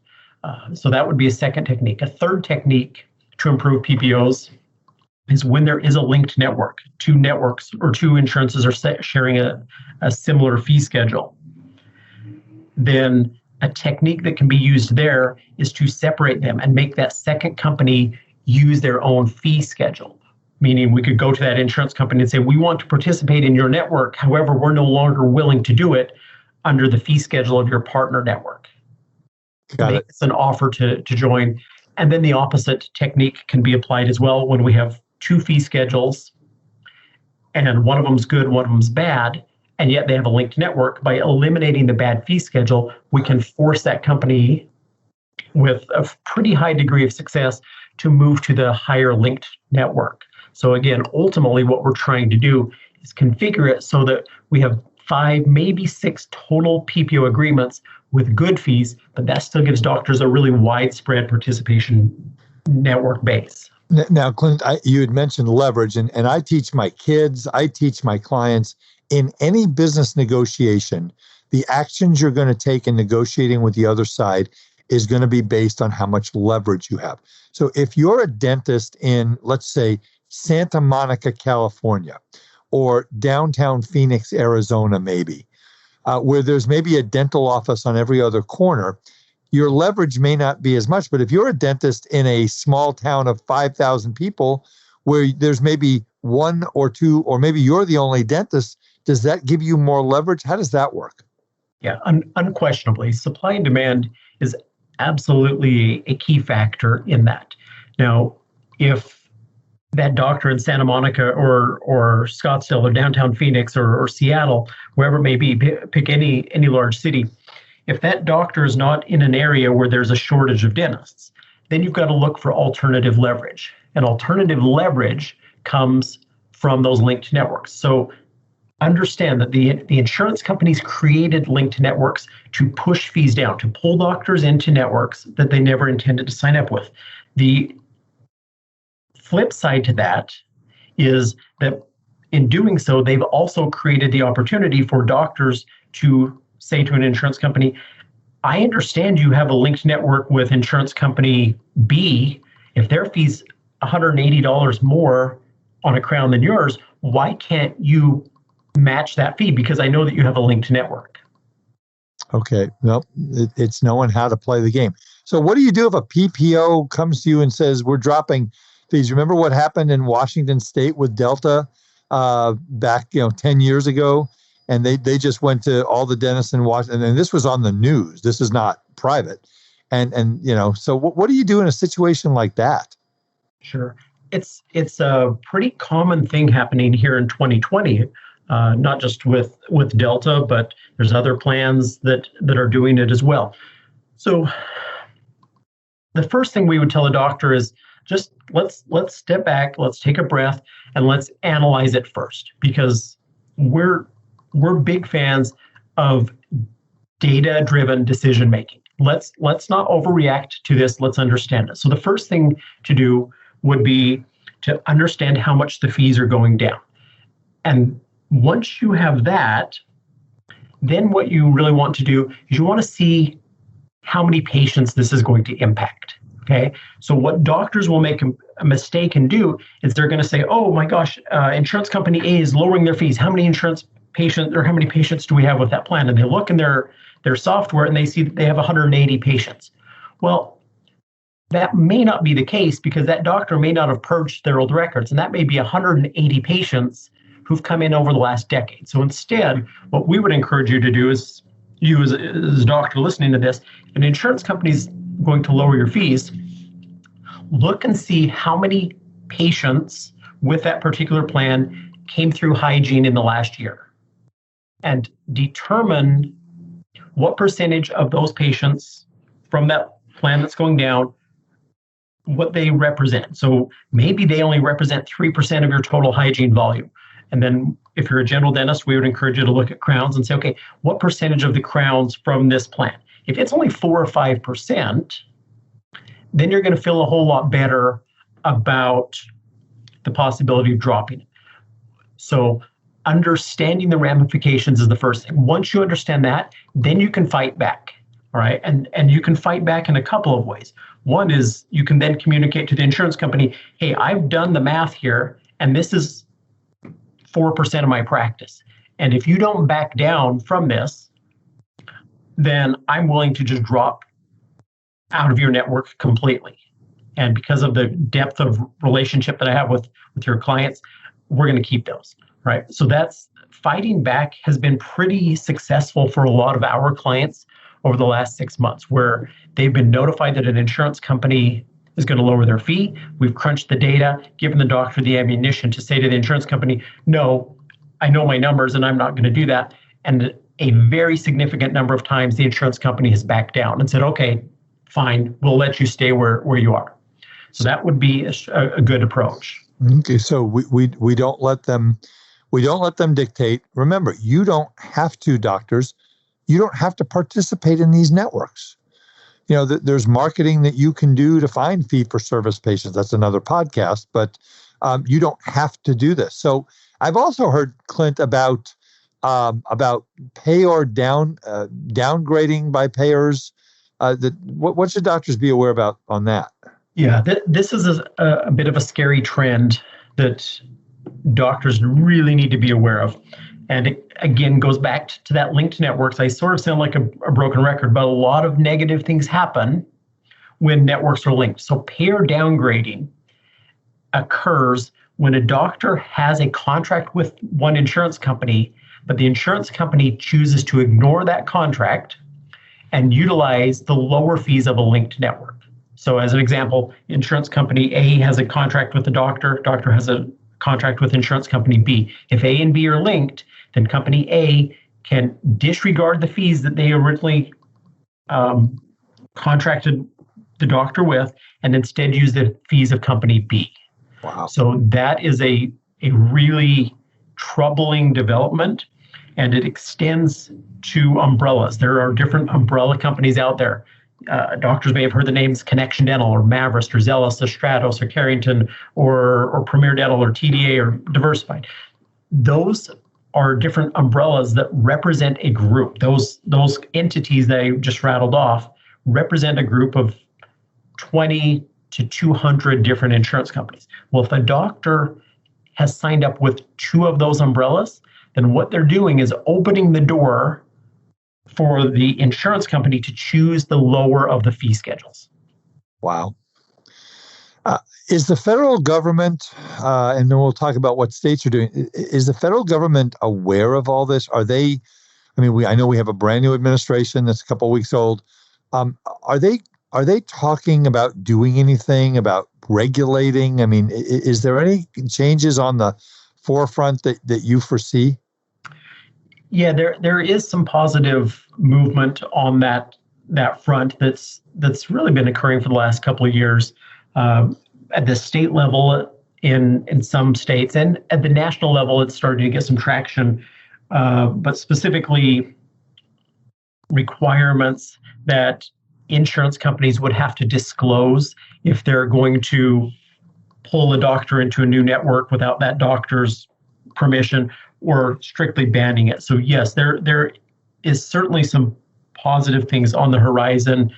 So that would be a second technique. A third technique to improve PPOs is when there is a linked network. Two networks or two insurances are sharing a similar fee schedule. Then a technique that can be used there is to separate them and make that second company use their own fee schedule. Meaning we could go to that insurance company and say, we want to participate in your network. However, we're no longer willing to do it under the fee schedule of your partner network. Got it. It's an offer to join. And then the opposite technique can be applied as well when we have two fee schedules and one of them's good, one of them's bad, and yet they have a linked network. By eliminating the bad fee schedule, we can force that company with a pretty high degree of success to move to the higher linked network. So again, ultimately what we're trying to do is configure it so that we have 5, maybe 6 total PPO agreements with good fees, but that still gives doctors a really widespread participation network base. Now, Clint, you had mentioned leverage, and I teach my kids, I teach my clients, in any business negotiation, the actions you're going to take in negotiating with the other side is going to be based on how much leverage you have. So if you're a dentist in, let's say, Santa Monica, California, or downtown Phoenix, Arizona, maybe, where there's maybe a dental office on every other corner, your leverage may not be as much. But if you're a dentist in a small town of 5,000 people where there's maybe 1 or 2, or maybe you're the only dentist, does that give you more leverage? How does that work? Yeah, unquestionably. Supply and demand is absolutely a key factor in that. Now, if that doctor in Santa Monica or Scottsdale or downtown Phoenix or Seattle, wherever it may be, pick any large city, if that doctor is not in an area where there's a shortage of dentists, then you've got to look for alternative leverage. And alternative leverage comes from those linked networks. So understand that the insurance companies created linked networks to push fees down, to pull doctors into networks that they never intended to sign up with. The flip side to that is that in doing so, they've also created the opportunity for doctors to say to an insurance company, I understand you have a linked network with insurance company B. If their fee's $180 more on a crown than yours, why can't you match that fee? Because I know that you have a linked network. Okay, well, it's knowing how to play the game. So what do you do if a PPO comes to you and says, we're dropping fees? Remember what happened in Washington State with Delta back 10 years ago? And they just went to all the dentists in Washington, and this was on the news. This is not private. And so what do you do in a situation like that? Sure. It's a pretty common thing happening here in 2020, not just with Delta, but there's other plans that are doing it as well. So the first thing we would tell a doctor is just let's step back, let's take a breath, and let's analyze it first, because we're big fans of data-driven decision making. Let's not overreact to this. Let's understand it. So the first thing to do would be to understand how much the fees are going down. And once you have that, then what you really want to do is you want to see how many patients this is going to impact. Okay, so what doctors will make a mistake and do is they're going to say, oh my gosh, insurance company A is lowering their fees. How many patients do we have with that plan? And they look in their software and they see that they have 180 patients. Well, that may not be the case, because that doctor may not have purged their old records, and that may be 180 patients who've come in over the last decade. So instead, what we would encourage you to do is, you as a doctor listening to this, if an insurance company's going to lower your fees, look and see how many patients with that particular plan came through hygiene in the last year, and determine what percentage of those patients from that plan that's going down, what they represent. So maybe they only represent 3% of your total hygiene volume. And then if you're a general dentist, we would encourage you to look at crowns and say, okay, what percentage of the crowns from this plan? If it's only 4 or 5%, then you're going to feel a whole lot better about the possibility of dropping it. So understanding the ramifications is the first thing. Once you understand that, then you can fight back. All right. And you can fight back in a couple of ways. One is you can then communicate to the insurance company, hey, I've done the math here, and this is 4% of my practice. And if you don't back down from this, then I'm willing to just drop out of your network completely. And because of the depth of relationship that I have with your clients, we're going to keep those. Right. So that's fighting back has been pretty successful for a lot of our clients over the last 6 months, where they've been notified that an insurance company is going to lower their fee. We've crunched the data, given the doctor the ammunition to say to the insurance company, no, I know my numbers and I'm not going to do that. And a very significant number of times the insurance company has backed down and said, okay, fine, we'll let you stay where you are. So that would be a good approach. Okay, so we don't let them dictate. Remember, you don't have to, doctors. You don't have to participate in these networks. There's marketing that you can do to find fee-for-service patients. That's another podcast, but you don't have to do this. So I've also heard, Clint, about payer downgrading by payers. What should doctors be aware about on that? Yeah, this is a bit of a scary trend that doctors really need to be aware of. And it, again, goes back to that linked networks. I sort of sound like a broken record, but a lot of negative things happen when networks are linked. So payer downgrading occurs when a doctor has a contract with one insurance company, but the insurance company chooses to ignore that contract and utilize the lower fees of a linked network. So as an example, insurance company A has a contract with the doctor has a contract with insurance company B. If A and B are linked, then company A can disregard the fees that they originally contracted the doctor with and instead use the fees of company B. Wow. So that is a really troubling development, and it extends to umbrellas. There are different umbrella companies out there. Doctors may have heard the names Connection Dental or Maverist or Zealous or Stratos or Carrington or Premier Dental or TDA or Diversified. Those are different umbrellas that represent a group. Those entities that I just rattled off represent a group of 20 to 200 different insurance companies. Well, if a doctor has signed up with two of those umbrellas, then what they're doing is opening the door for the insurance company to choose the lower of the fee schedules. Wow. Is the federal government, and then we'll talk about what states are doing, is the federal government aware of all this? Are they, I know we have a brand new administration that's a couple of weeks old. Are they talking about doing anything, about regulating? Is there any changes on the forefront that you foresee? Yeah, there is some positive movement on that front that's really been occurring for the last couple of years. At the state level in some states, and at the national level, it's starting to get some traction, but specifically requirements that insurance companies would have to disclose if they're going to pull a doctor into a new network without that doctor's permission, or strictly banning it. So yes, there is certainly some positive things on the horizon.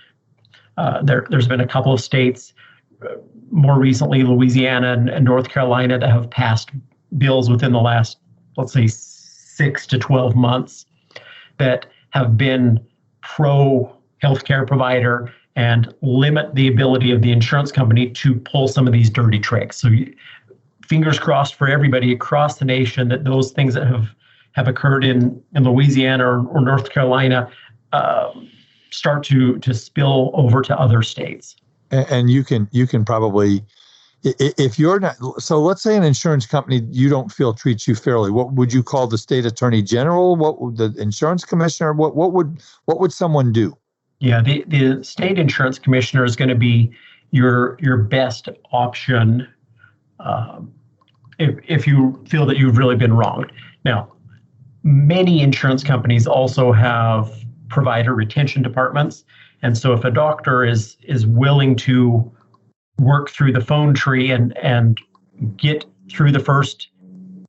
There's been a couple of states, more recently Louisiana and North Carolina, that have passed bills within the last, let's say, 6 to 12 months that have been pro healthcare provider and limit the ability of the insurance company to pull some of these dirty tricks. So fingers crossed for everybody across the nation that those things that have occurred in Louisiana or North Carolina start to spill over to other states. And you can probably, if you're not, so let's say an insurance company you don't feel treats you fairly, what would you call the state attorney general? What would the insurance commissioner, what would someone do? Yeah, the state insurance commissioner is going to be your best option if you feel that you've really been wronged. Now, many insurance companies also have provider retention departments. And so if a doctor is willing to work through the phone tree and get through the first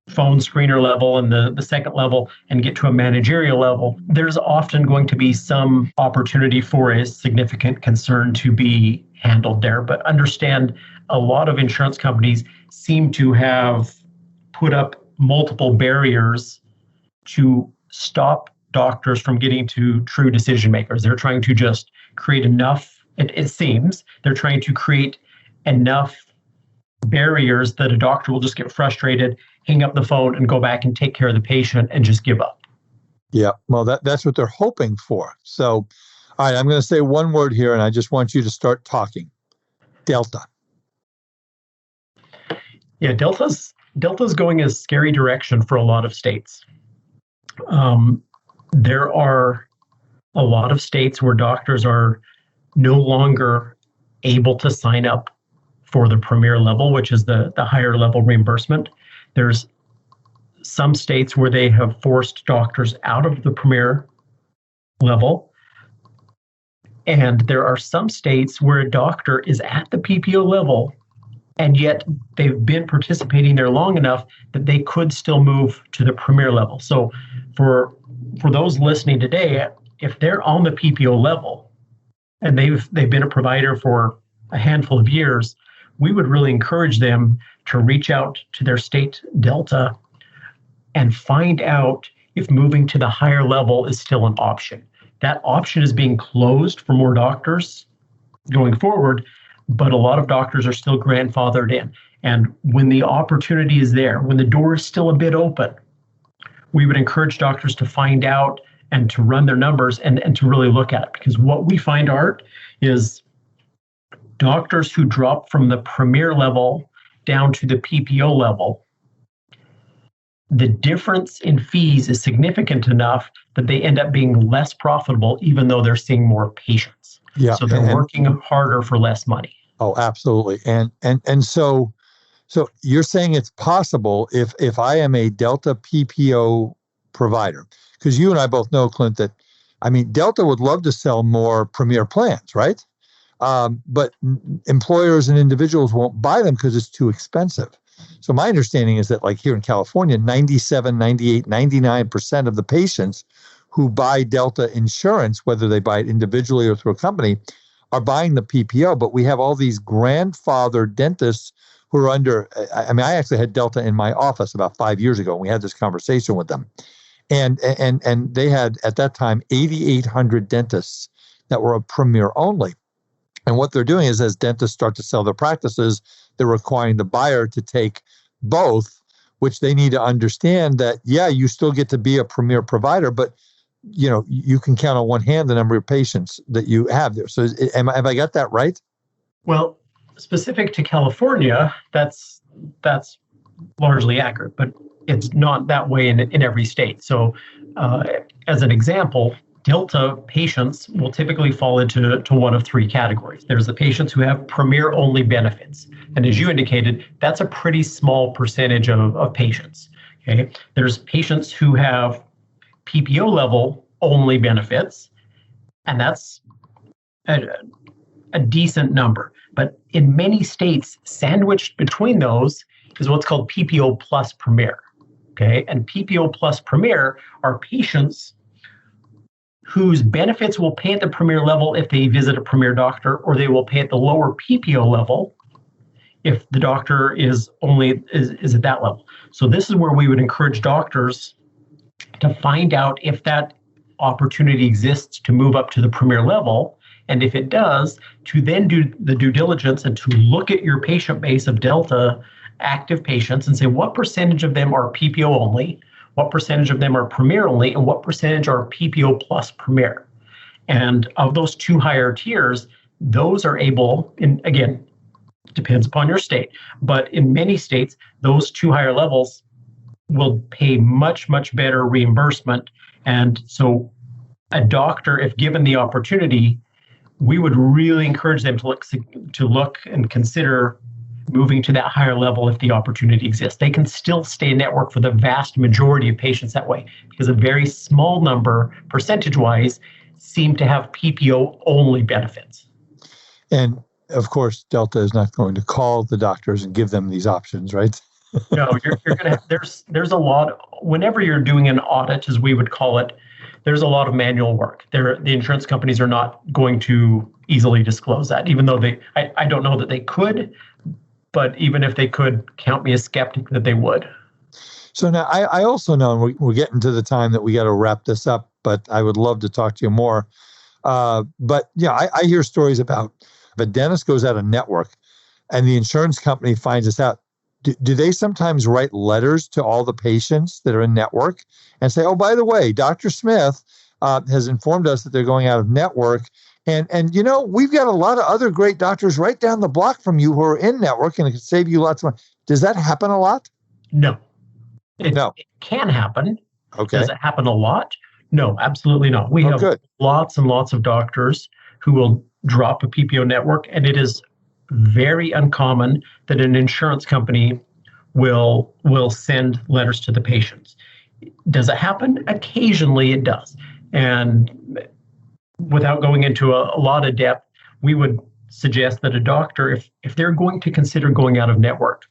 phone screener level and the second level and get to a managerial level, there's often going to be some opportunity for a significant concern to be handled there. But understand, a lot of insurance companies seem to have put up multiple barriers to stop doctors from getting to true decision makers. They're trying to just create enough, it seems, they're trying to create enough barriers that a doctor will just get frustrated, hang up the phone, and go back and take care of the patient and just give up. Yeah, well, that's what they're hoping for. So, all right, I'm going to say one word here, and I just want you to start talking. Delta. Yeah, Delta's going a scary direction for a lot of states. There are a lot of states where doctors are no longer able to sign up for the premier level, which is the higher level reimbursement. There's some states where they have forced doctors out of the premier level. And there are some states where a doctor is at the PPO level, and yet they've been participating there long enough that they could still move to the premier level. So for those listening today, if they're on the PPO level and they've been a provider for a handful of years, we would really encourage them to reach out to their state Delta and find out if moving to the higher level is still an option. That option is being closed for more doctors going forward, but a lot of doctors are still grandfathered in. And when the opportunity is there, when the door is still a bit open, we would encourage doctors to find out and to run their numbers and to really look at it. Because what we find, Art, is doctors who drop from the premier level down to the PPO level, the difference in fees is significant enough that they end up being less profitable, even though they're seeing more patients. Yeah, so they're working harder for less money. Oh, absolutely. And so you're saying it's possible if I am a Delta PPO provider, because you and I both know, Clint, that Delta would love to sell more premier plans, right? But employers and individuals won't buy them because it's too expensive. So my understanding is that, like here in California, 97, 98, 99% of the patients who buy Delta insurance, whether they buy it individually or through a company, are buying the PPO. But we have all these grandfathered dentists who are under, I actually had Delta in my office about 5 years ago, and we had this conversation with them. And they had, at that time, 8,800 dentists that were a premier only. And what they're doing is, as dentists start to sell their practices, they're requiring the buyer to take both, which they need to understand that, yeah, you still get to be a premier provider, but you can count on one hand the number of patients that you have there. So have I got that right? Well, specific to California, that's largely accurate, but it's not that way in every state. So as an example, Delta patients will typically fall into one of three categories. There's the patients who have premier-only benefits. And as you indicated, that's a pretty small percentage of patients. Okay? There's patients who have PPO level only benefits, and that's a decent number. But in many states, sandwiched between those is what's called PPO plus premier. Okay? And PPO plus premier are patients whose benefits will pay at the premier level if they visit a premier doctor, or they will pay at the lower PPO level if the doctor is at that level. So this is where we would encourage doctors to find out if that opportunity exists to move up to the premier level. And if it does, to then do the due diligence and to look at your patient base of Delta active patients and say, what percentage of them are PPO only? What percentage of them are premier only, and what percentage are PPO plus premier? And of those two higher tiers, those are able, and again, depends upon your state, but in many states, those two higher levels will pay much, much better reimbursement. And so a doctor, if given the opportunity, we would really encourage them to look and consider moving to that higher level if the opportunity exists. They can still stay network for the vast majority of patients that way, because a very small number, percentage-wise, seem to have PPO-only benefits. And, of course, Delta is not going to call the doctors and give them these options, right? No, you're going to, there's a lot, whenever you're doing an audit, as we would call it, there's a lot of manual work. The insurance companies are not going to easily disclose that, even though I don't know that they could, but even if they could, count me a skeptic that they would. So now I also know, and we're getting to the time that we got to wrap this up, but I would love to talk to you more. But yeah, I hear stories about if a dentist goes out of network and the insurance company finds this out, do they sometimes write letters to all the patients that are in network and say, oh, by the way, Dr. Smith has informed us that they're going out of network. And you know, we've got a lot of other great doctors right down the block from you who are in network, and it could save you lots of money. Does that happen a lot? No. No. It can happen. Okay. Does it happen a lot? No, absolutely not. We have lots and lots of doctors who will drop a PPO network, and it is very uncommon that an insurance company will send letters to the patients. Does it happen? Occasionally it does. And without going into a lot of depth, we would suggest that a doctor, if they're going to consider going out of network,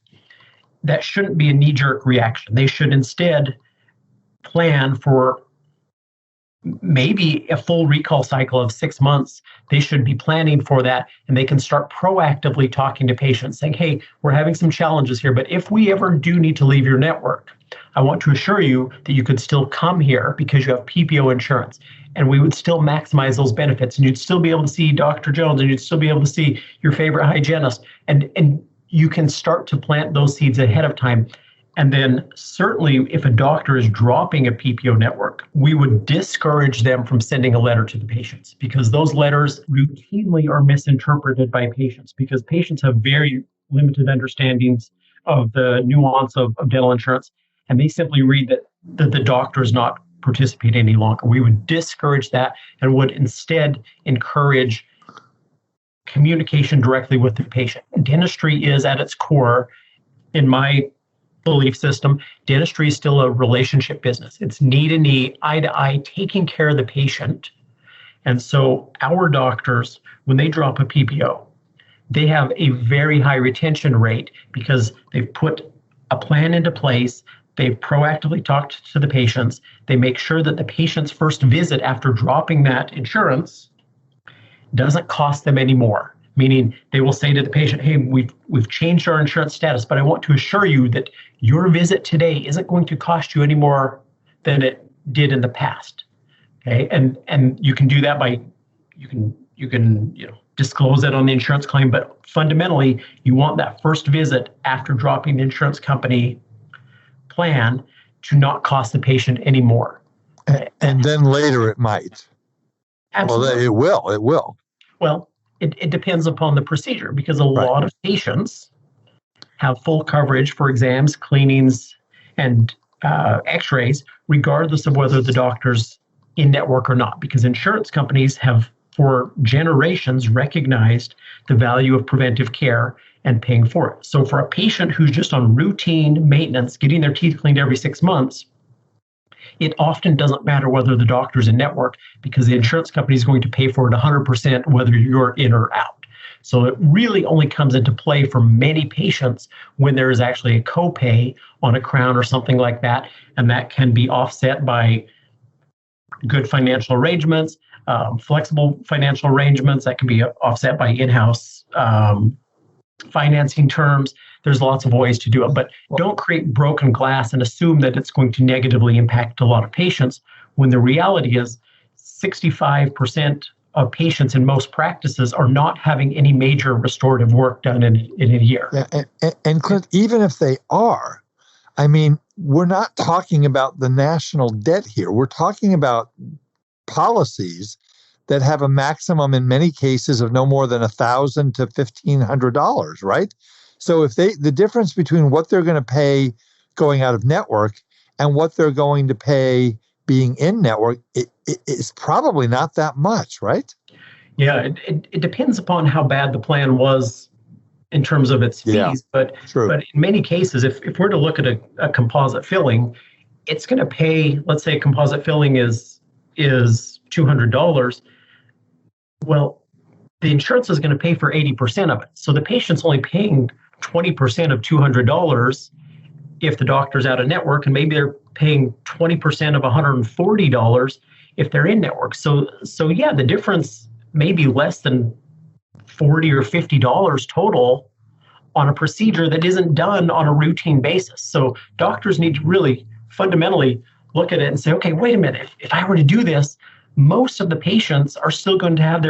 that shouldn't be a knee-jerk reaction. They should instead plan for maybe a full recall cycle of 6 months. They should be planning for that, and they can start proactively talking to patients saying, hey, we're having some challenges here, but if we ever do need to leave your network, I want to assure you that you could still come here because you have PPO insurance, and we would still maximize those benefits, and you'd still be able to see Dr. Jones, and you'd still be able to see your favorite hygienist, and you can start to plant those seeds ahead of time. And then certainly if a doctor is dropping a PPO network, we would discourage them from sending a letter to the patients, because those letters routinely are misinterpreted by patients, because patients have very limited understandings of the nuance of dental insurance, and they simply read that the doctor is not participating any longer. We would discourage that and would instead encourage communication directly with the patient. Dentistry is at its core, in my belief system, dentistry is still a relationship business. It's knee to knee, eye to eye, taking care of the patient. And so our doctors, when they drop a PPO, they have a very high retention rate because they've put a plan into place. They've proactively talked to the patients. They make sure that the patient's first visit after dropping that insurance doesn't cost them any more. Meaning they will say to the patient, hey, we've changed our insurance status, but I want to assure you that your visit today isn't going to cost you any more than it did in the past. Okay, and you can do that by you can disclose that on the insurance claim, but fundamentally you want that first visit after dropping the insurance company plan to not cost the patient any more. And then later it might. Absolutely. Well, it will. Well, it depends upon the procedure, because a lot of patients have full coverage for exams, cleanings, and x-rays, regardless of whether the doctor's in network or not, because insurance companies have for generations recognized the value of preventive care and paying for it. So for a patient who's just on routine maintenance, getting their teeth cleaned every 6 months, it often doesn't matter whether the doctor's in network, because the insurance company is going to pay for it 100% whether you're in or out. So it really only comes into play for many patients when there is actually a copay on a crown or something like that, and that can be offset by good financial arrangements, flexible financial arrangements that can be offset by in-house financing terms. There's lots of ways to do it, but don't create broken glass and assume that it's going to negatively impact a lot of patients, when the reality is 65% of patients in most practices are not having any major restorative work done in a year. Yeah, and Clint, even if they are, I mean, we're not talking about the national debt here. We're talking about policies that have a maximum in many cases of no more than $1,000 to $1,500, right? So if the difference between what they're going to pay going out of network and what they're going to pay being in network, it is probably not that much, right? Yeah, it depends upon how bad the plan was in terms of its fees, but in many cases, if we're to look at a composite filling, it's going to pay, let's say a composite filling is $200. Well, the insurance is going to pay for 80% of it. So the patient's only paying 20% of $200, if the doctor's out of network, and maybe they're paying 20% of $140 if they're in network. So yeah, the difference may be less than $40 or $50 total on a procedure that isn't done on a routine basis. So doctors need to really fundamentally look at it and say, okay, wait a minute, if I were to do this, most of the patients are still going to have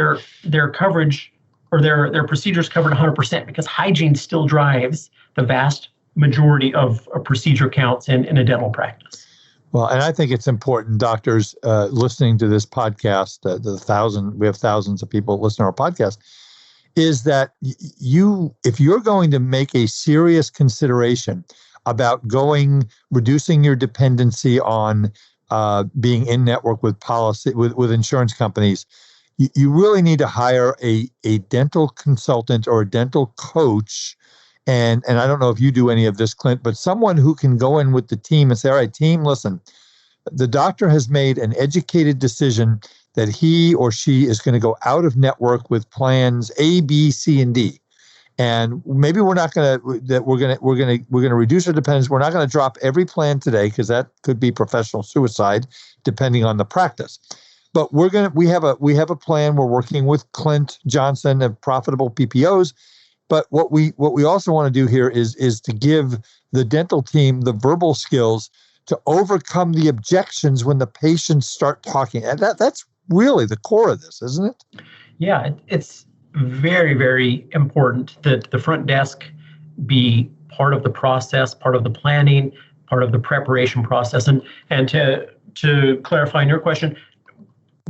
their coverage or their procedures covered 100%, because hygiene still drives the vast majority of procedure counts in a dental practice. Well, and I think it's important, doctors listening to this podcast, we have thousands of people listening to our podcast, is that if you're going to make a serious consideration about reducing your dependency on being in network with insurance companies, you really need to hire a dental consultant or a dental coach. And I don't know if you do any of this, Clint, but someone who can go in with the team and say, all right, team, listen, the doctor has made an educated decision that he or she is going to go out of network with plans A, B, C, and D. And maybe we're going to reduce our dependence. We're not going to drop every plan today, because that could be professional suicide, depending on the practice. But we have a plan. We're working with Clint Johnson of Profitable PPOs. But what we also want to do here is to give the dental team the verbal skills to overcome the objections when the patients start talking. And that's really the core of this, isn't it? Yeah, it's very, very important that the front desk be part of the process, part of the planning, part of the preparation process. And to clarify your question,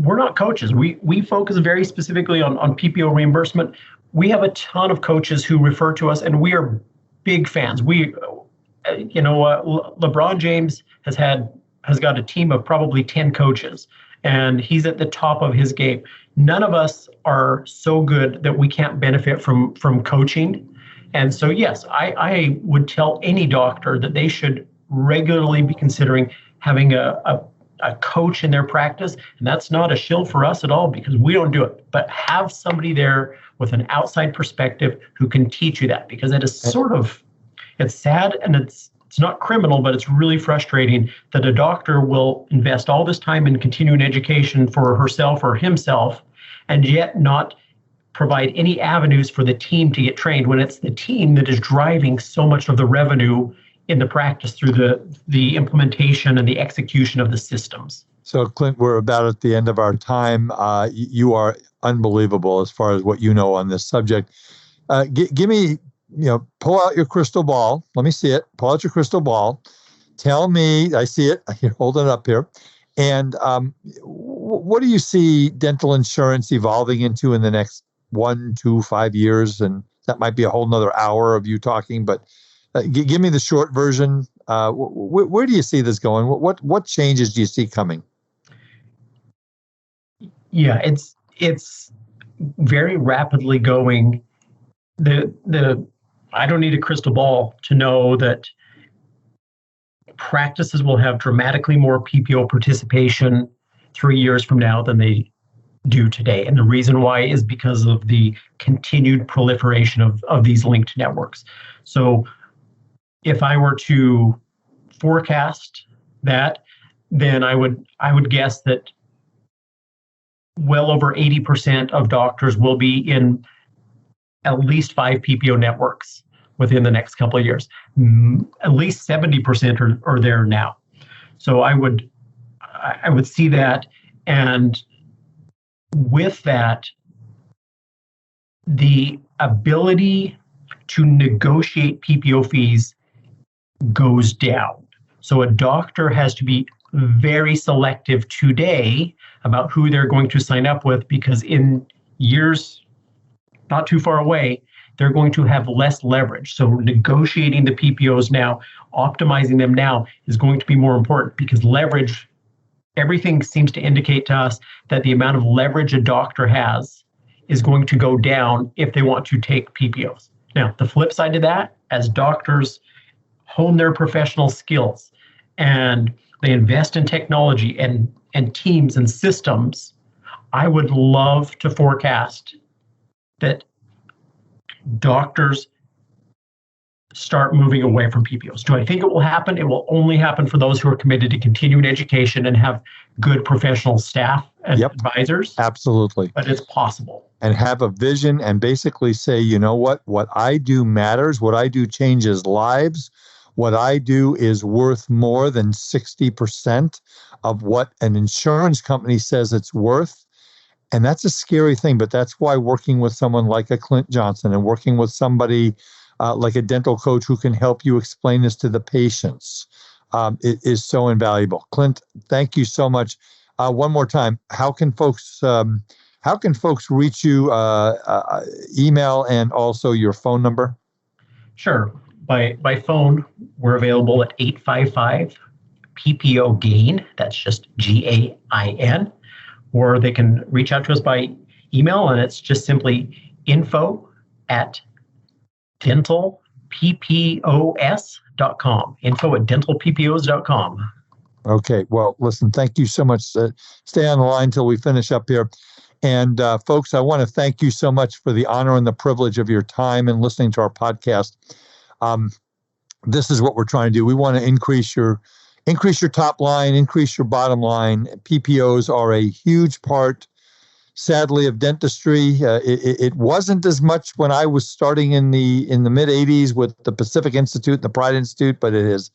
we're not coaches. We focus very specifically on PPO reimbursement. We have a ton of coaches who refer to us, and we are big fans. LeBron James has got a team of probably 10 coaches, and he's at the top of his game. None of us are so good that we can't benefit from coaching. And so, yes, I would tell any doctor that they should regularly be considering having a coach in their practice. And that's not a shill for us at all, because we don't do it. But have somebody there with an outside perspective who can teach you that, because it is it's sad, and it's not criminal, but it's really frustrating that a doctor will invest all this time in continuing education for herself or himself, and yet not provide any avenues for the team to get trained, when it's the team that is driving so much of the revenue in the practice through the implementation and the execution of the systems. So, Clint, we're about at the end of our time. You are unbelievable as far as what you know on this subject. Give me, pull out your crystal ball. Let me see it. Pull out your crystal ball. Tell me, I see it. You're holding it up here. And what do you see dental insurance evolving into in the next 1, 2, 5 years? And that might be a whole nother hour of you talking, but give me the short version. Where do you see this going? What changes do you see coming? Yeah, it's very rapidly going. I don't need a crystal ball to know that practices will have dramatically more PPO participation 3 years from now than they do today. And the reason why is because of the continued proliferation of these linked networks. So if I were to forecast that, then I would guess that well over 80% of doctors will be in at least 5 PPO networks within the next couple of years. At least 70% are there now. So I would see that, and with that, the ability to negotiate PPO fees goes down. So a doctor has to be very selective today about who they're going to sign up with, because in years not too far away, they're going to have less leverage. So negotiating the PPOs now, optimizing them now, is going to be more important, because leverage, everything seems to indicate to us that the amount of leverage a doctor has is going to go down if they want to take PPOs. Now, the flip side of that, as doctors hone their professional skills and they invest in technology and teams and systems, I would love to forecast that doctors start moving away from PPOs. Do I think it will happen? It will only happen for those who are committed to continuing education and have good professional staff and advisors. Absolutely. But it's possible. And have a vision and basically say, you know what I do matters. What I do changes lives. What I do is worth more than 60% of what an insurance company says it's worth. And that's a scary thing, but that's why working with someone like a Clint Johnson and working with somebody like a dental coach who can help you explain this to the patients, it is so invaluable. Clint, thank you so much. One more time, how can folks reach you? Email and also your phone number. Sure. By phone, we're available at 855 PPO GAIN. That's just GAIN. Or they can reach out to us by email, and it's just simply info@dentalppos.com. info@dentalppos.com. Okay. Well, listen, thank you so much. Stay on the line till we finish up here. And folks, I want to thank you so much for the honor and the privilege of your time and listening to our podcast. This is what we're trying to do. We want to increase your top line, increase your bottom line. PPOs are a huge part, sadly, of dentistry. It wasn't as much when I was starting in the mid 80s with the Pacific Institute and the Pride Institute, but it has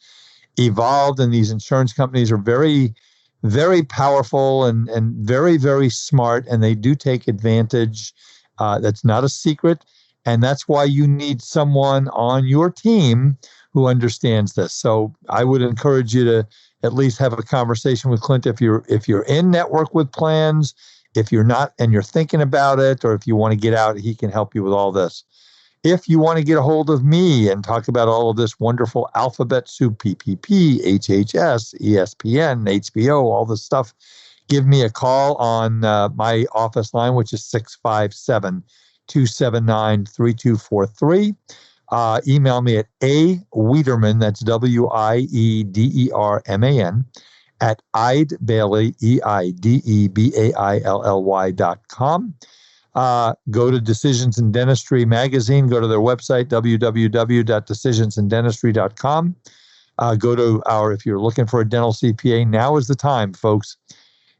evolved, and these insurance companies are very, very powerful and very, very smart, and they do take advantage. That's not a secret, and that's why you need someone on your team who understands this. So I would encourage you to at least have a conversation with Clint if you're in network with plans. If you're not and you're thinking about it, or if you want to get out, he can help you with all this. If you want to get a hold of me and talk about all of this wonderful alphabet soup, PPP, HHS, ESPN, HBO, all this stuff, give me a call on my office line, which is 657-279-3243. Email me at Wiederman, that's WIEDERMAN, at EideBailey, EIDEBAILLY.com. Go to Decisions in Dentistry magazine, go to their website, www.decisionsinDentistry.com. Go to if you're looking for a dental CPA, now is the time, folks.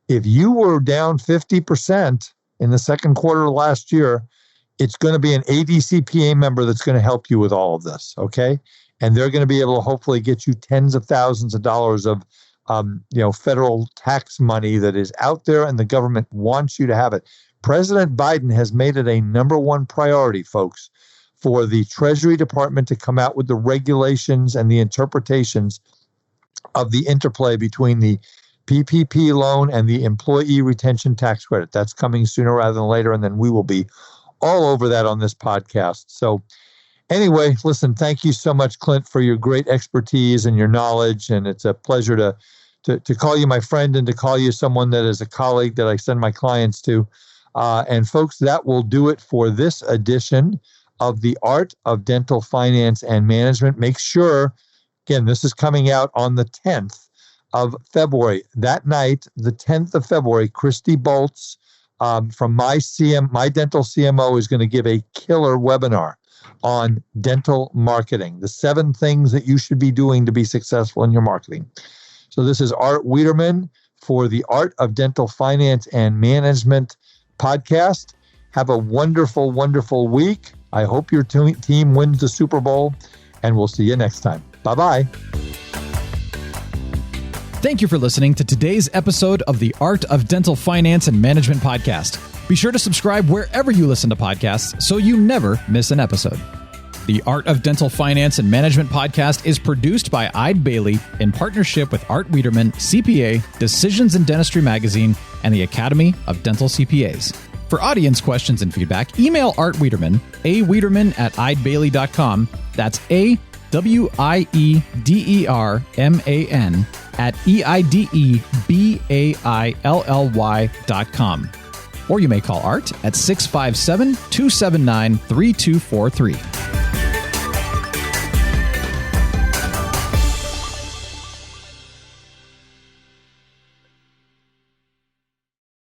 If you were down 50% in the second quarter of last year, it's going to be an ADCPA member that's going to help you with all of this, okay? And they're going to be able to hopefully get you tens of thousands of dollars of federal tax money that is out there, and the government wants you to have it. President Biden has made it a number one priority, folks, for the Treasury Department to come out with the regulations and the interpretations of the interplay between the PPP loan and the employee retention tax credit. That's coming sooner rather than later, and then we will be all over that on this podcast. So anyway, listen, thank you so much, Clint, for your great expertise and your knowledge, and it's a pleasure to call you my friend and to call you someone that is a colleague that I send my clients to. And folks, that will do it for this edition of The Art of Dental Finance and Management. Make sure, again, this is coming out on the 10th of February. That night, the 10th of February, Christy Boltz from my dental CMO is going to give a killer webinar on dental marketing, the 7 things that you should be doing to be successful in your marketing. So this is Art Wiederman for the Art of Dental Finance and Management podcast. Have a wonderful, wonderful week. I hope your team wins the Super Bowl, and we'll see you next time. Bye-bye. Thank you for listening to today's episode of the Art of Dental Finance and Management podcast. Be sure to subscribe wherever you listen to podcasts so you never miss an episode. The Art of Dental Finance and Management podcast is produced by Eide Bailey in partnership with Art Wiederman, CPA, Decisions in Dentistry magazine, and the Academy of Dental CPAs. For audience questions and feedback, email Art Wiederman, awiederman@eidebailey.com. That's AWIEDERMAN at EIDEBAILLY.com. Or you may call Art at 657-279-3243.